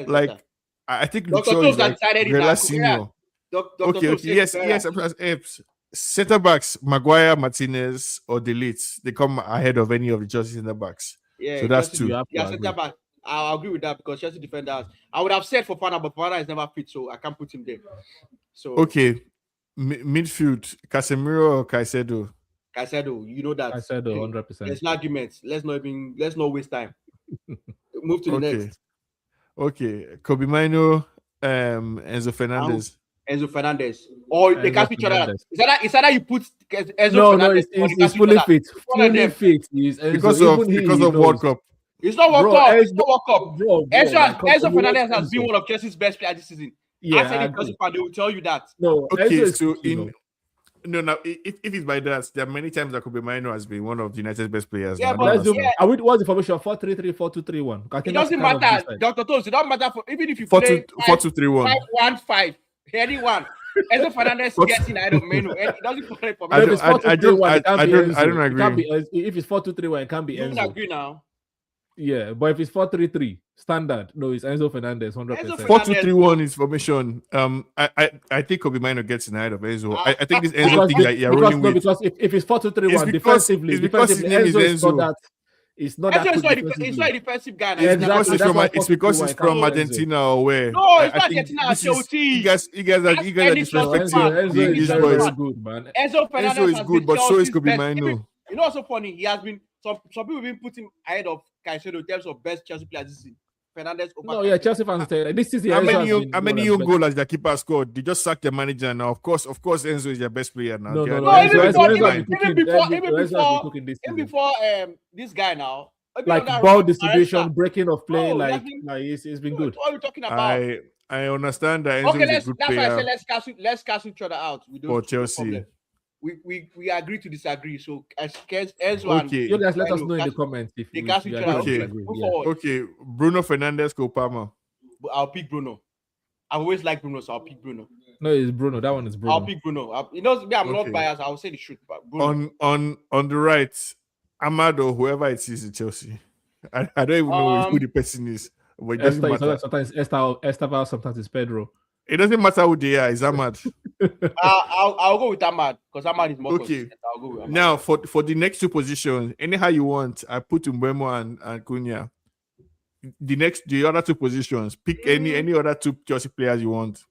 Like I think Luke Shaw is like Cucurella senior. Okay, yes. Centre backs, Maguire, Martinez, or Delete. They come ahead of any of the Chelsea centre backs. Yeah, so that's two. Yeah, centre back. I'll agree with that because Chelsea defenders. I would have said Fofana, but Fofana is never fit, so I can't put him there. So Okay, midfield: Casemiro or Caicedo? Caicedo, you know that. I said 100%. There's no arguments. Let's not waste time. Move to the next. Okay. Kobe Mino, Enzo Fernandez. Enzo Fernandez. Or they Enzo can't each other. Fernandez. It's either you put Enzo No, Fernandez or they he's can't fully each other. fit. One of Fully them. fit. He's Because Enzo. of World Cup. It's not World Bro, Cup. Enzo- It's not World Cup. Bro, Enzo Fernandez has Enzo. been one of Chelsea's best players this season. Yeah, Ask I any agree. Chelsea fan, they will tell you that. No, Okay, Enzo is so good, you know. No, if it's by that, there are many times that Kobe Mino has been one of United's best players. Yeah, now. but Let's do. yeah. Are we what's the formation? 4-3-3, 4-2-3-1. It doesn't matter, Dr. Toast. It doesn't matter for even if you 4 play 4-2-3-1. 5-1-5. Anyone. Enzo Fernandez gets in ahead of Menu. It doesn't play for me. I If it's 4-2-3-1, it can't be don't Enzo. It can't agree. be. If it's 4-2-3-1, it can't be You don't Enzo. agree now. Yeah, but if it's 4-3-3 standard, no, it's Enzo Fernandez 100%. Enzo 4-2-3-1 is formation. I think Kobe Mino gets in ahead of Enzo. I think this Enzo thing that you're rolling with. Because if it's 4-2-3-1 defensively, it's because his name is Enzo. Enzo. It's not Enzo that is good not defensively. it's not a defensive guy. Now. Yeah, He's not- exactly. It's because he's from Argentina or where. No, it's I not think Argentina, this is- Chelsea. You guys are any Chelsea disrespecting fan. Enzo the is English very, boys. very good, man. Enzo Fernandez Enzo is has good, been but so is Chelsea's Kobe best. Mino. You know what's so funny? He has been some people have been putting ahead of Caicedo in terms of best Chelsea players this season. Fernandez over No, yeah, Chelsea fans say like, this is the How Enzo many has young, been how many one of young the goals their keeper scored? They just sacked their manager now. Of course, Enzo is their best player now. No, They are- no, No, even Enzo before, has been even cooking. before, Enzo even has been before, cooking this even season. before this guy now. even Like under ball Maresca. distribution, breaking of play, No, like, nothing- like it's been good. What are we talking about? I understand that Enzo Okay, is a that's good why I player said let's cancel each other out. We for don't Chelsea. we agree to disagree. So as Enzo Okay. You guys let us Mino know in the cancel- comments if they you cancel each other out. Okay. disagree. Move Yeah. forward. Okay, Bruno Fernandes, Cole Palmer. But I'll pick Bruno. I've always liked Bruno, so I'll pick Bruno. No, it's Bruno. That one is Bruno. I'll pick Bruno. I'm not Okay. biased. I'll say the truth, but Bruno. On the right, Ahmad or whoever it is in Chelsea. I don't even know who the person is, but it doesn't matter. Sometimes Esteval, sometimes it's Pedro. It doesn't matter who they are. It's Ahmad. I'll go with Ahmad because Ahmad is more Okay. consistent. I'll go with Ahmad. Now for the next two positions, anyhow you want, I put Mbeumo and Cunha. The other two positions, pick any other two Chelsea players you want.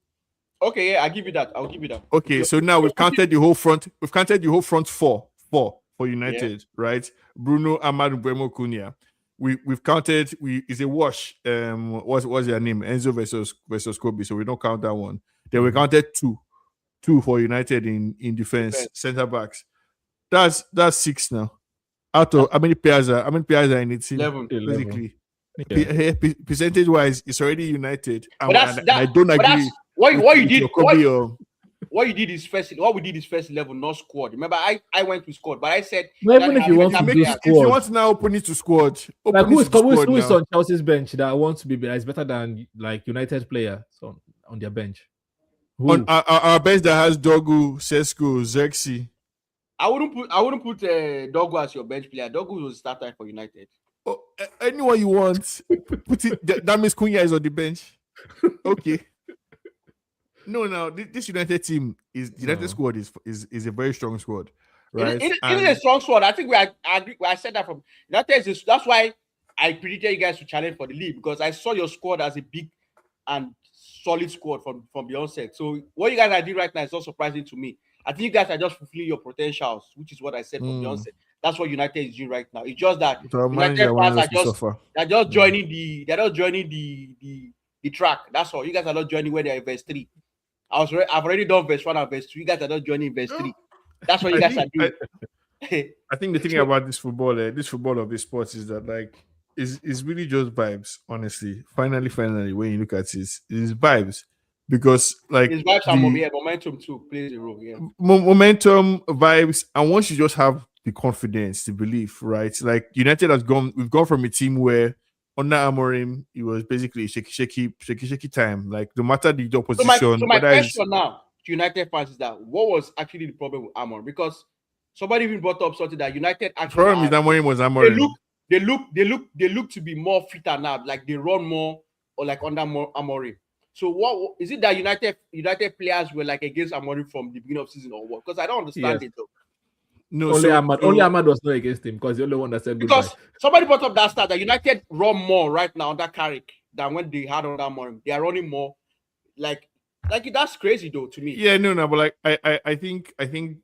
Okay, yeah, I'll give you that. I'll give you that. Okay, so now we've counted the whole front. We've counted the whole front four for United, right? Bruno, Ahmad, Mbeumo, Cunha. We've counted. It's a wash. What's their name? Enzo versus Kobe. So we don't count that one. Then we counted two for United in defense, center backs. That's 6 now. Out of how many players are in the team? 11. Basically, Yeah. percentage wise, it's already United. But I don't agree. What you with did. your Kobe or- What we did is first 11, not squad. Remember, I went with squad, but I said No, even if you want to do if you squad, want to now open it to squad, like open it to squad who is now. on Chelsea's bench that wants to be is better than like United player on their bench? Who? On our bench that has Dogu, Sesko, Zexi. I wouldn't put Dogu as your bench player. Dogu was starter for United. Oh, anyone you want, put it. That means Cunha is on the bench. Okay. No, now this United team is United squad is a very strong squad, right? It is a strong squad. I think I agree. I said that from United. That's why I predicted you guys to challenge for the league because I saw your squad as a big and solid squad from the onset. So what you guys are doing right now is not surprising to me. I think you guys are just fulfilling your potentials, which is what I said from the onset. That's what United is doing right now. It's just that United fans are just joining the track. That's all. You guys are not joining where they are in verse 3. I've already done verse 1 and verse 2. You guys are not joining verse 3. That's what you guys are doing. I think the thing about this football of this sports is that like is really just vibes. Honestly, finally, when you look at it, it's vibes because like it's vibes and momentum too plays a role. Yeah, momentum, vibes, and once you just have the confidence, the belief, right? Like United we've gone from a team where under Amorim, it was basically shaky time. Like no matter the opposition. So my question now to United fans is that what was actually the problem with Amorim? Because somebody even brought up something that United actually. Problem is Amorim was Amorim. They look to be more fitter now. Like they run more or like under more Amorim. So what is it that United players were like against Amorim from the beginning of season or what? Because I don't understand it though. No, only Ahmad was not against him because the only one that said goodbye. Because somebody brought up that stat that United run more right now under Carrick than when they had under Amorim. They are running more. Like that's crazy though to me. Yeah, no, but like I think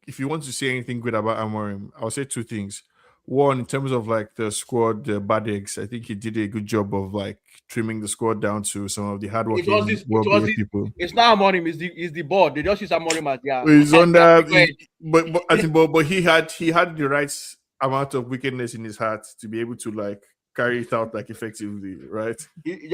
if you want to say anything good about Amorim, I'll say two things. One, in terms of like the squad, the bad eggs, I think he did a good job of like trimming the squad down to some of the hardworking, well-behaved people. It's not Amorim, it's the board. They just use Amorim as their. He's under, but I think, but he had the right amount of wickedness in his heart to be able to like carry it out like effectively, right? He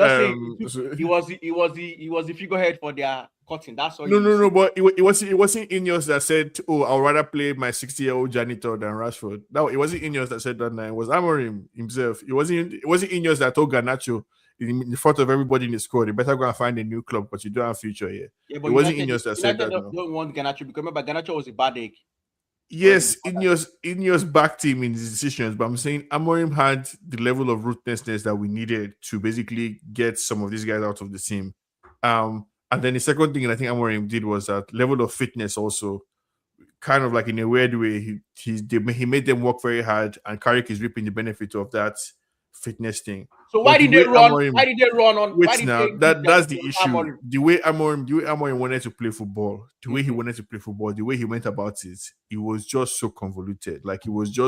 was the figurehead for their cutting. That's all. No, but it wasn't Ineos that said, "Oh, I'll rather play my 60-year-old janitor than Rashford." No, it wasn't Ineos that said that. It was Amorim himself. It wasn't Ineos that told Garnacho in front of everybody in the squad, "You better go and find a new club, but you don't have future here." Yeah, but it wasn't Ineos that said that. Don't want Garnacho because remember Garnacho was a bad egg. Yes, Ineos backed him in his decisions, but I'm saying Amorim had the level of ruthlessness that we needed to basically get some of these guys out of the team. And then the second thing I think Amorim did was that level of fitness also, kind of like in a weird way, he made them work very hard, and Carrick is reaping the benefit of that fitness thing. So why did they run on? Wait now, that's the issue. Amorim. The way Amorim wanted to play football, the way he wanted to play football, the way he went about it was just so convoluted. Like it was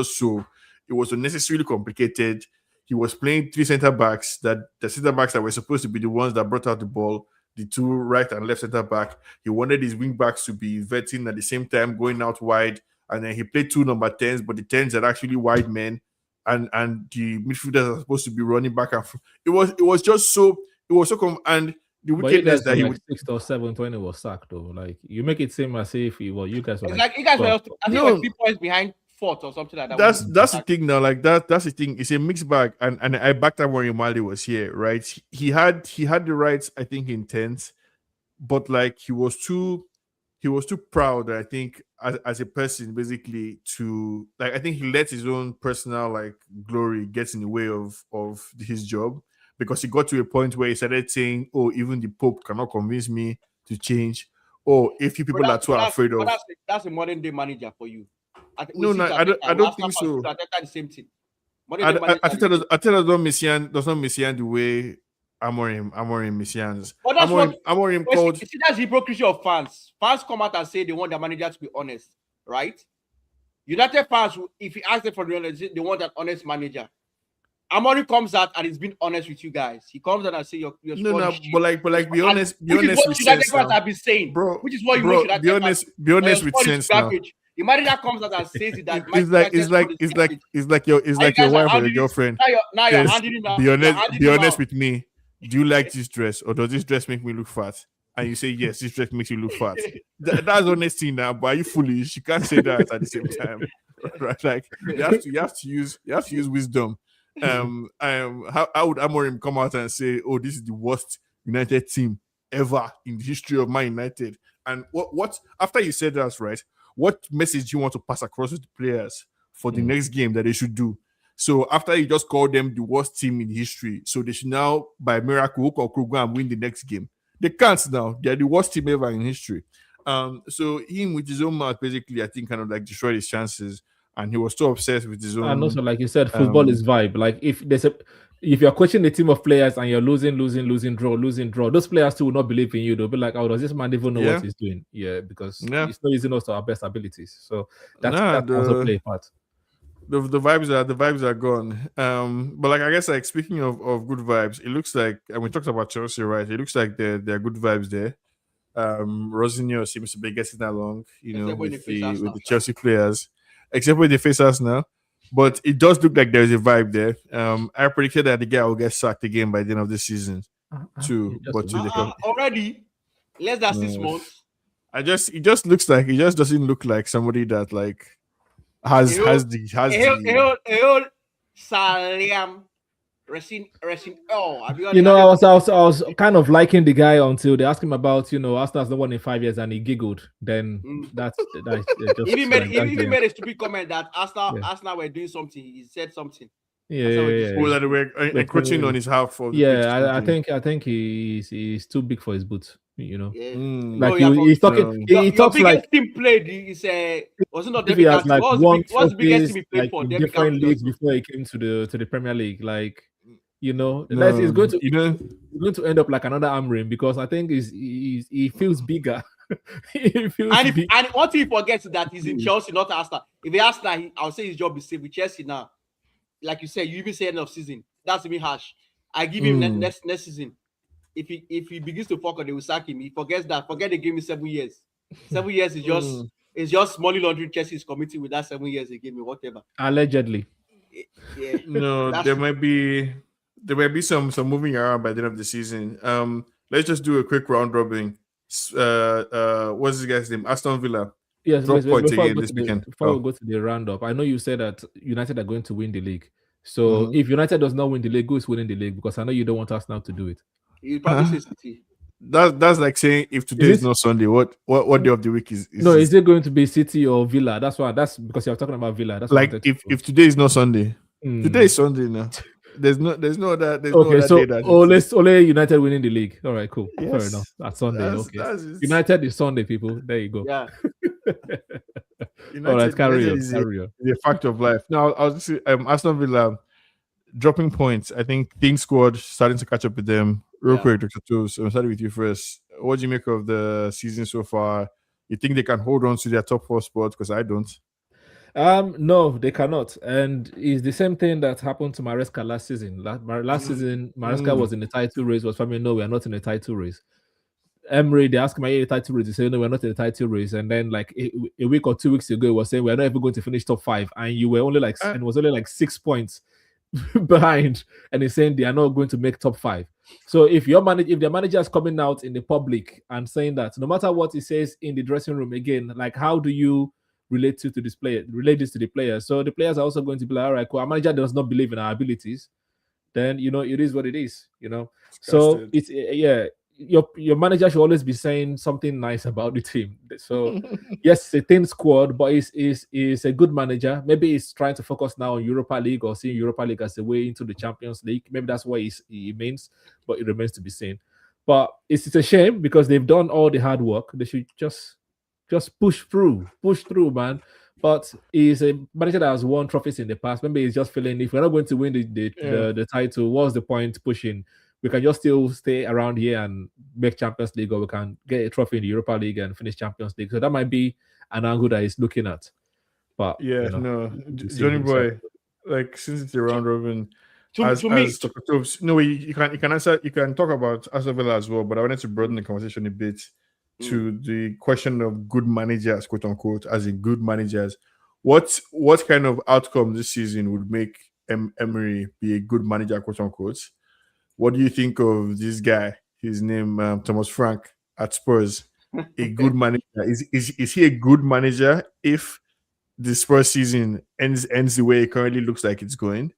unnecessarily complicated. He was playing three centre backs the centre backs that were supposed to be the ones that brought out the ball, the two right and left centre back. He wanted his wing backs to be inverting at the same time, going out wide, and then he played two number 10s, but the 10s are actually wide men. And the midfielders are supposed to be running back and forth. It was just so and the wickedness that he was 6th or 7th when he was sacked though. Like you make it seem as if you guys were like you guys were 3 points behind 4th or something like that. That's the thing now. Like that's the thing. It's a mixed bag. And I backed up when Mali was here, right? He had the rights, I think, intent, but like he was too proud, I think, as a person, basically, to like I think he let his own personal like glory get in the way of his job, because he got to a point where he started saying, "Oh, even the Pope cannot convince me to change." Oh, if you people are too afraid of that's a modern day manager for you. I don't think so. The same thing. I think that does not Messian the way Amorim Messians. But that's Amorim called. See, that's hypocrisy of fans. Fans come out and say they want their manager to be honest, right? United fans, if you ask them for the honest, they want an honest manager. Amorim comes out and he's been honest with you guys. He comes out and say your but like be honest with sense now. Have been saying, bro. Which is what you want. Be honest with sense now. The manager comes out and says it that it's like your wife or your girlfriend. Now you're handing him. Be honest with me. Do you like this dress, or does this dress make me look fat? And you say yes, this dress makes you look fat. That's honesty now. But are you foolish? You can't say that at the same time, right? Like you have to use wisdom. How would Amorim come out and say, "Oh, this is the worst United team ever in the history of Man United"? And what after you said that, right? What message do you want to pass across to the players for the next game that they should do? So after you just called them the worst team in history, so they should now, by miracle, go and win the next game. They can't now. They're the worst team ever in history. So him with his own mouth, basically, I think kind of like destroyed his chances, and he was so obsessed with his own. And also, like you said, football is vibe. Like if you're coaching a team of players and you're losing, draw, those players too will not believe in you. They'll be like, "Oh, does this man even know what he's doing?" Yeah, because he's not using us to our best abilities. So that also play a part. The vibes are gone. But like I guess like speaking of good vibes, it looks like, and we talked about Chelsea, right? It looks like there are good vibes there. Rosinho seems to be getting along, with the Chelsea players, except when they face us now. But it does look like there's a vibe there. I predicted that the guy will get sacked again by the end of the season, too. Already less than 6 months. It just doesn't look like somebody that like has the Salam Racing. I was kind of liking the guy until they asked him about Arsenal's the one in 5 years and he giggled. Then that's just he made a stupid comment that Arsenal were doing something. He said something. That we're encroaching on his half. I think he's too big for his boots. You know, Yeah. like No, you're he's talking. No. He your talks like biggest team played is was it not if he Derby has County? like won What's the biggest team trophies he played like for? in Derby different County leagues also. before he came to the Premier League. Like, you know, that's No, it's going to you know, it's going to end up like another Amrim because I think he feels bigger. He feels big. And one thing he forgets is that he's in Chelsea, not Arsenal. If he Arsenal, I'll say his job is safe with Chelsea now. Like you said, you even say end of season. That's even harsh. I give him next season. If he begins to fuck up, they will sack him. He forgets that. Forget they gave me 7 years. 7 years is just it's just money laundering Chelsea is committing with that 7 years they gave me, whatever. Allegedly. Yeah. no, there might be some moving around by the end of the season. Let's just do a quick round robin. What's this guy's name? Aston Villa. Yes, Drop points before again this weekend. we go to the roundup, I know you said that United are going to win the league. So Mhm. if United does not win the league, who is winning the league? Because I know you don't want us now to do it. You probably say City. That's like saying if today is not Sunday, what day of the week is no, is it going to be City or Villa? That's because you're talking about Villa. That's like if today is not Sunday, today is Sunday now. There's no other day that only United winning the league. All right, cool. Yes. Fair enough. That's Sunday. Okay. That's United is Sunday, people. There you go. Yeah. All right, carry on. is a fact of life. Now I was just Aston Villa dropping points. I think Think Squad starting to catch up with them. Real quick, Dr. Toes, I'm starting with you first. What do you make of the season so far? You think they can hold on to their top 4 spot? Because I don't. No, they cannot. And it's the same thing that happened to Maresca last season. Last season, Maresca was in the title race, was probably no, we are not in the title race. Emery, they asked me, the title race? They said, no, we're not in the title race. And then, like a week or 2 weeks ago, it was saying we're not even going to finish top 5. And you were only like, and it was only like 6 points behind. And he's saying they are not going to make top 5. So if their manager is coming out in the public and saying that, no matter what he says in the dressing room, again, like, how do you relate this to the players? So the players are also going to be like, all right, cool, our manager does not believe in our abilities, then it is what it is, so it's your manager should always be saying something nice about the team. So yes, it's a thin squad, but is a good manager. Maybe he's trying to focus now on Europa League or seeing Europa League as a way into the Champions League. Maybe that's what he means, but it remains to be seen. But it's a shame because they've done all the hard work. They should just push through, man. But he's a manager that has won trophies in the past. Maybe he's just feeling if we're not going to win the title, what's the point pushing? We can just still stay around here and make Champions League, or we can get a trophy in the Europa League and finish Champions League. So that might be an angle that he's looking at. But Johnny Boy, like since it's a round robin, to me, you can answer. You can talk about Aston Villa as well, but I wanted to broaden the conversation a bit to the question of good managers, quote unquote, as in good managers. What kind of outcome this season would make Emery be a good manager, quote unquote? What do you think of this guy? His name, Thomas Frank at Spurs. A good manager. Is he a good manager if the Spurs season ends the way it currently looks like it's going?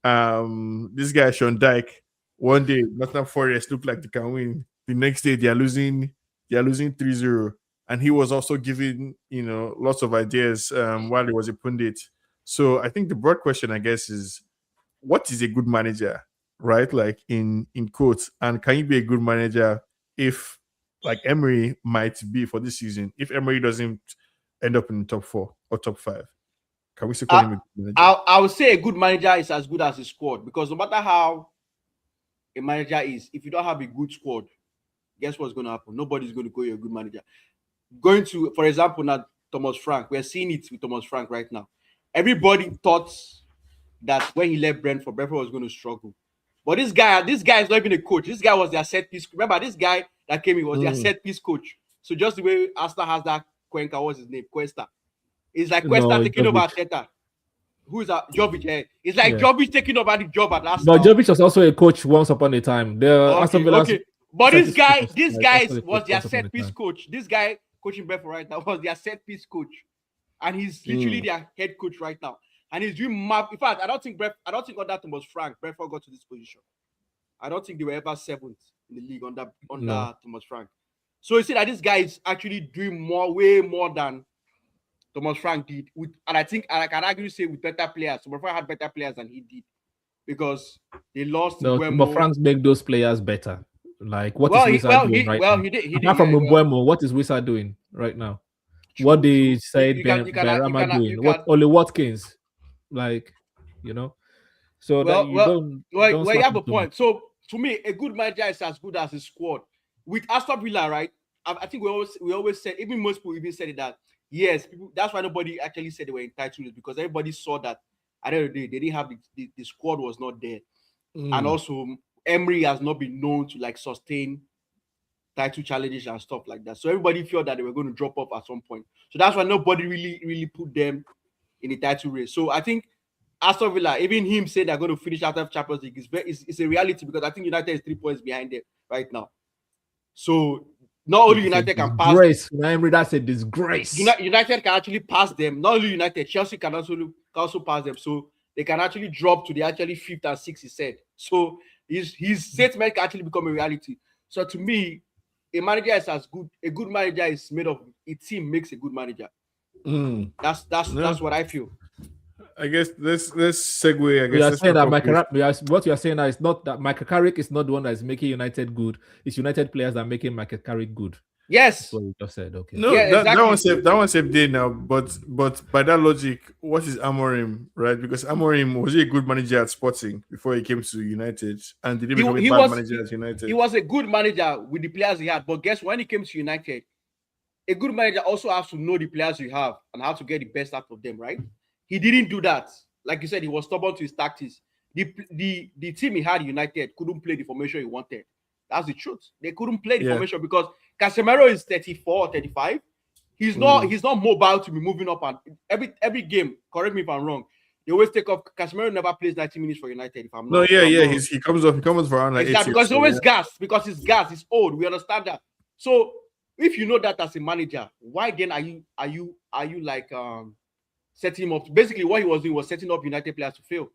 This guy, Sean Dyche, one day, Nottingham Forest looked like they can win. The next day, they are losing 3-0. And he was also giving, lots of ideas while he was a pundit. So I think the broad question, I guess, is what is a good manager? Right, like in quotes, and can you be a good manager if, like Emery might be for this season, if Emery doesn't end up in the top 4 or top 5? Can we still call him a good manager? I would say a good manager is as good as a squad, because no matter how a manager is, if you don't have a good squad, guess what's going to happen? Nobody's going to call you a good manager. Going to, for example, now Thomas Frank, we're seeing it with Thomas Frank right now. Everybody thought that when he left Brentford was going to struggle. But this guy is not even a coach. This guy was their set piece. Remember, this guy that came in was their set piece coach. So just the way Arsenal has that Cuenca, what's his name? Cuesta. It's like Cuesta taking over Arteta. Who is that? Jovic. It's like Jovic taking over the job at Arsenal. But Jovic was also a coach once upon a time. Okay. But this guy was their set piece coach. This guy coaching Brentford right now was their set piece coach. And he's literally their head coach right now. And he's doing map. In fact, I don't think under Thomas Frank, Brentford got to this position. I don't think they were ever 7th in the league under Thomas Frank. So you see that this guy is actually doing way more than Thomas Frank did. And I think I can argue say with better players. Thomas Frank had better players than he did, because they lost. No, but Frank make those players better. Like, what is Wizard doing right now? he did. Apart from Yeah, Mbeumo, what is Wizard doing right now? true, What they true. said You can, Berama doing? What Oli Watkins? Like, you know, so that you don't you slap have him a too much. point. So to me, a good manager is as good as his squad. With Aston Villa, right? I think we always said, even most people even said it, that yes, people, that's why nobody actually said they were entitled, because everybody saw that at the end of the day they didn't have the squad was not there, and also Emery has not been known to like sustain title challenges and stuff like that. So everybody felt that they were going to drop off at some point. So that's why nobody really put them in the title race. So I think Aston Villa, even him saying they're going to finish out of Champions League is a reality, because I think United is 3 points behind them right now. So not only United can pass, disgrace. That's a disgrace. United can actually pass them. Not only United, Chelsea can also pass them. So they can actually drop to the actually 5th and 6th, he said. So his statement can actually become a reality. So to me, a manager is as good. A good manager is made of a team makes a good manager. That's what I feel. I guess let's segue. I guess you are saying that what you are saying now is not that Michael Carrick is not the one that is making United good. It's United players that are making Michael Carrick good. Yes, that's what you just said. Okay. No, yeah, exactly. that one saved day now. But by that logic, what is Amorim, right? Because Amorim, was he a good manager at Sporting before he came to United, and did he become a bad manager at United? He was a good manager with the players he had, but guess when he came to United, a good manager also has to know the players you have and how to get the best out of them, right? He didn't do that. Like you said, he was stubborn to his tactics. The team he had at United couldn't play the formation he wanted. That's the truth. They couldn't play the formation because Casemiro is 34 or 35. He's not mobile to be moving up, and every game, correct me if I'm wrong, they always take off. Casemiro never plays 90 minutes for United. If I'm not, he comes for around like 80 because he's always gassed, because he's gassed, he's old. We understand that. So if you know that as a manager, why then are you like setting him up? Basically, what he was doing was setting up United players to fail.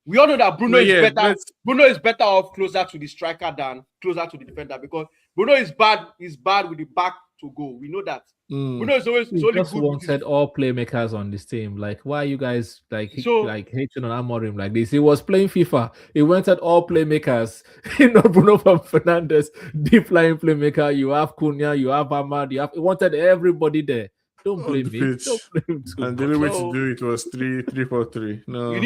We all know that Bruno is better. Bruno is better off closer to the striker than closer to the defender, because Bruno is bad with the back to goal. We know that. Bruno is always only just wanted all playmakers on this team. Like, why are you guys like hating on Amorim like this? He was playing FIFA. He wanted all playmakers. Bruno Fernandes, deep line playmaker. You have Cunha, you have Ahmad. He wanted everybody there. Don't blame me. Don't blame him too. And the only way to do it was 3-4-3. No,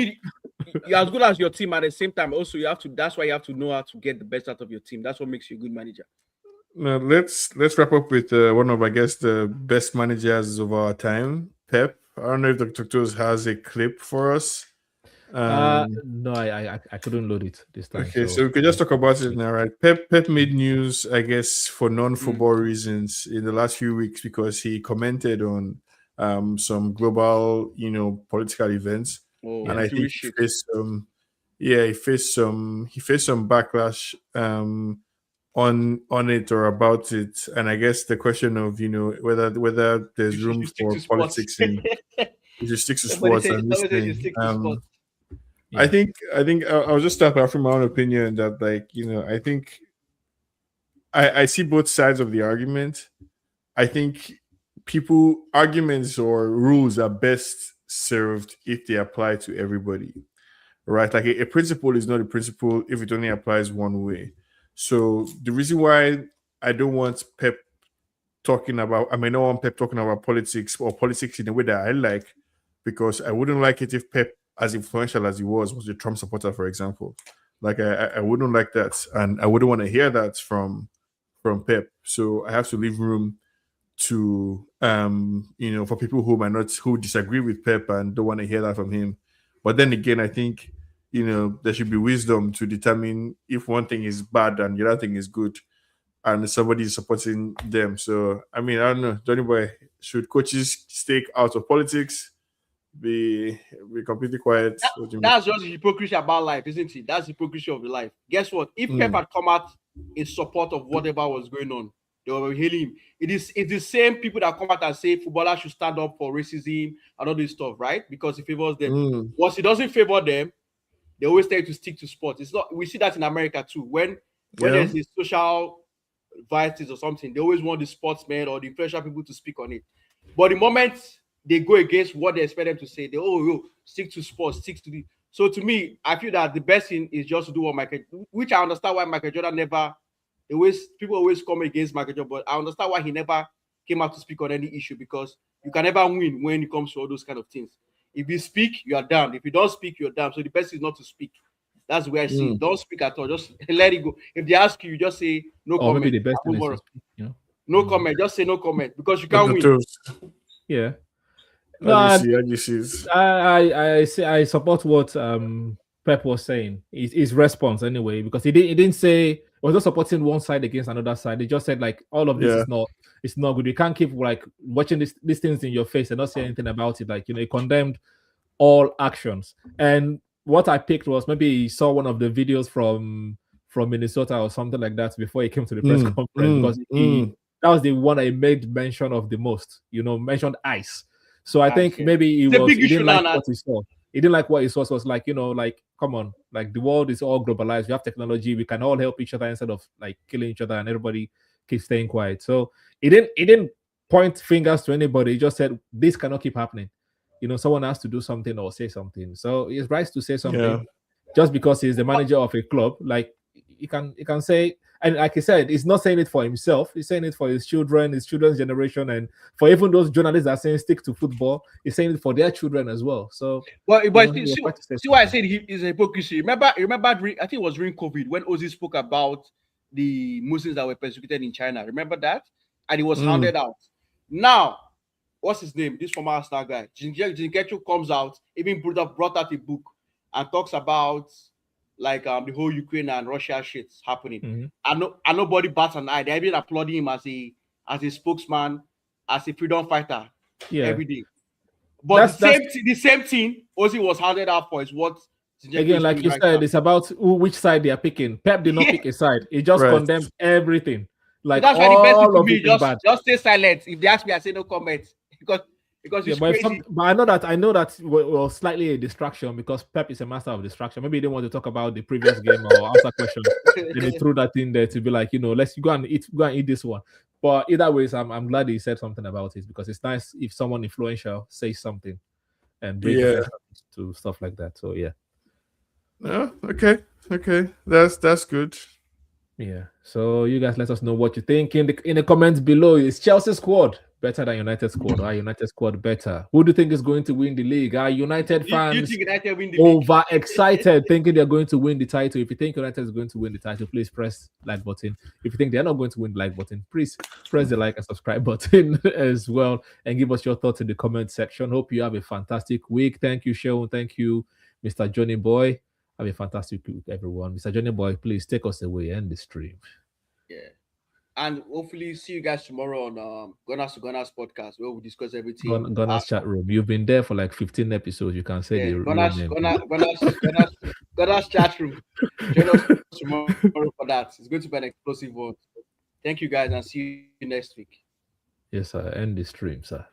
you're as good as your team at the same time. Also, you have to. That's why you have to know how to get the best out of your team. That's what makes you a good manager. Now let's wrap up with one of, I guess, the best managers of our time, Pep. I don't know if Dr. Toes has a clip for us. No, I couldn't load it this time. Okay, so we could just talk about it now, right? Pep made news, I guess, for non-football reasons in the last few weeks, because he commented on some global, political events, and I think he faced some backlash on it or about it. And I guess the question of whether there's room for politics in you just stick to sports and this thing. I think I'll just start out from my own opinion that, I think I see both sides of the argument. I think arguments or rules are best served if they apply to everybody, right? Like a principle is not a principle if it only applies one way. So the reason why I don't want Pep talking about, I don't want Pep talking about politics or politics in a way that I like, because I wouldn't like it if Pep, as influential as he was a Trump supporter, for example. Like I wouldn't like that, and I wouldn't want to hear that from Pep. So I have to leave room to for people who disagree with Pep and don't want to hear that from him. But then again, I think there should be wisdom to determine if one thing is bad and the other thing is good, and somebody is supporting them. So I don't know, Johnny Boy, should coaches stay out of politics? Be completely quiet? That's just hypocrisy about life, isn't it? That's hypocrisy of the life. Guess what? If Pep had come out in support of whatever was going on, they were hailing him. It's the same people that come out and say footballers should stand up for racism and all this stuff, right? Because he favors them. Once he doesn't favor them, they always tend to stick to sports. It's not. We see that in America too. When there's a social vices or something, they always want the sportsmen or the influential people to speak on it. But the moment they go against what they expect them to say, they stick to sports, stick to the. So to me, I feel that the best thing is just to do what which I understand why Michael Jordan never people always come against Michael, but I understand why he never came out to speak on any issue, because you can never win when it comes to all those kind of things. If you speak, you are damned. If you don't speak, you're damned. So the best is not to speak. That's the way I see it. Don't speak at all. Just let it go. If they ask you, you just say no Or comment. maybe the best thing is to speak, No comment. Just say no comment, because you But can't the win. truth. Yeah. How do you see it? I support what Pep was saying. His response anyway, because he didn't say he was not supporting one side against another side. He just said like all of this is not good. You can't keep like watching these things in your face and not say anything about it. Like he condemned all actions. And what I picked was maybe he saw one of the videos from Minnesota or something like that before he came to the press conference, because that was the one I made mention of the most. Mentioned ice. So I think maybe he didn't like what he saw. He didn't like what he saw. So it's like, like, come on, like the world is all globalized. We have technology. We can all help each other instead of like killing each other, and everybody keeps staying quiet. So he didn't point fingers to anybody. He just said this cannot keep happening. Someone has to do something or say something. So he's right to say something. Yeah. Just because he's the manager of a club, like he can say. And like he said, he's not saying it for himself. He's saying it for his children, his children's generation, and for even those journalists that are saying stick to football. He's saying it for their children as well. So, but see why I said he is a hypocrisy. Remember, I think it was during COVID when Ozzy spoke about the Muslims that were persecuted in China. Remember that? And he was hounded out. Now, what's his name? This former Arsenal guy, Jinkecho, comes out, even brought out a book and talks about like the whole Ukraine and Russia shit's happening. And nobody bats an eye. They're even applauding him as a spokesman, as a freedom fighter every day. But the same thing Ozzy was handed out for is what again, like you said, it's about which side they are picking. Pep did not pick a side. He just condemned everything. Like, so that's why the best thing to me, just stay silent. If they ask me, I say no comment. Because it's crazy. But I know that was slightly a distraction, because Pep is a master of distraction. Maybe he didn't want to talk about the previous game or answer questions. Then he threw that in there to be like, let's go and eat this one. But either way, I'm glad he said something about it, because it's nice if someone influential says something and bring attention to stuff like that. So yeah. Okay. That's good. Yeah. So you guys let us know what you think in the comments below. Is Chelsea squad better than United squad? Or are United squad better? Who do you think is going to win the league? Are United fans overexcited thinking they're going to win the title? If you think United is going to win the title, please press like button. If you think they're not going to win the like button, please press the like and subscribe button as well, and give us your thoughts in the comment section. Hope you have a fantastic week. Thank you, Sean. Thank you, Mr. Johnny Boy. Have a fantastic week, everyone. Mr. Johnny Boy, please take us away and the stream. Yeah. And hopefully see you guys tomorrow on Gunners to Gunners podcast, where we discuss everything. Gunners chat room. You've been there for like 15 episodes. You can say the Gunners chat room. Join us tomorrow for that. It's going to be an explosive one. Thank you guys, and see you next week. Yes, sir. End the stream, sir.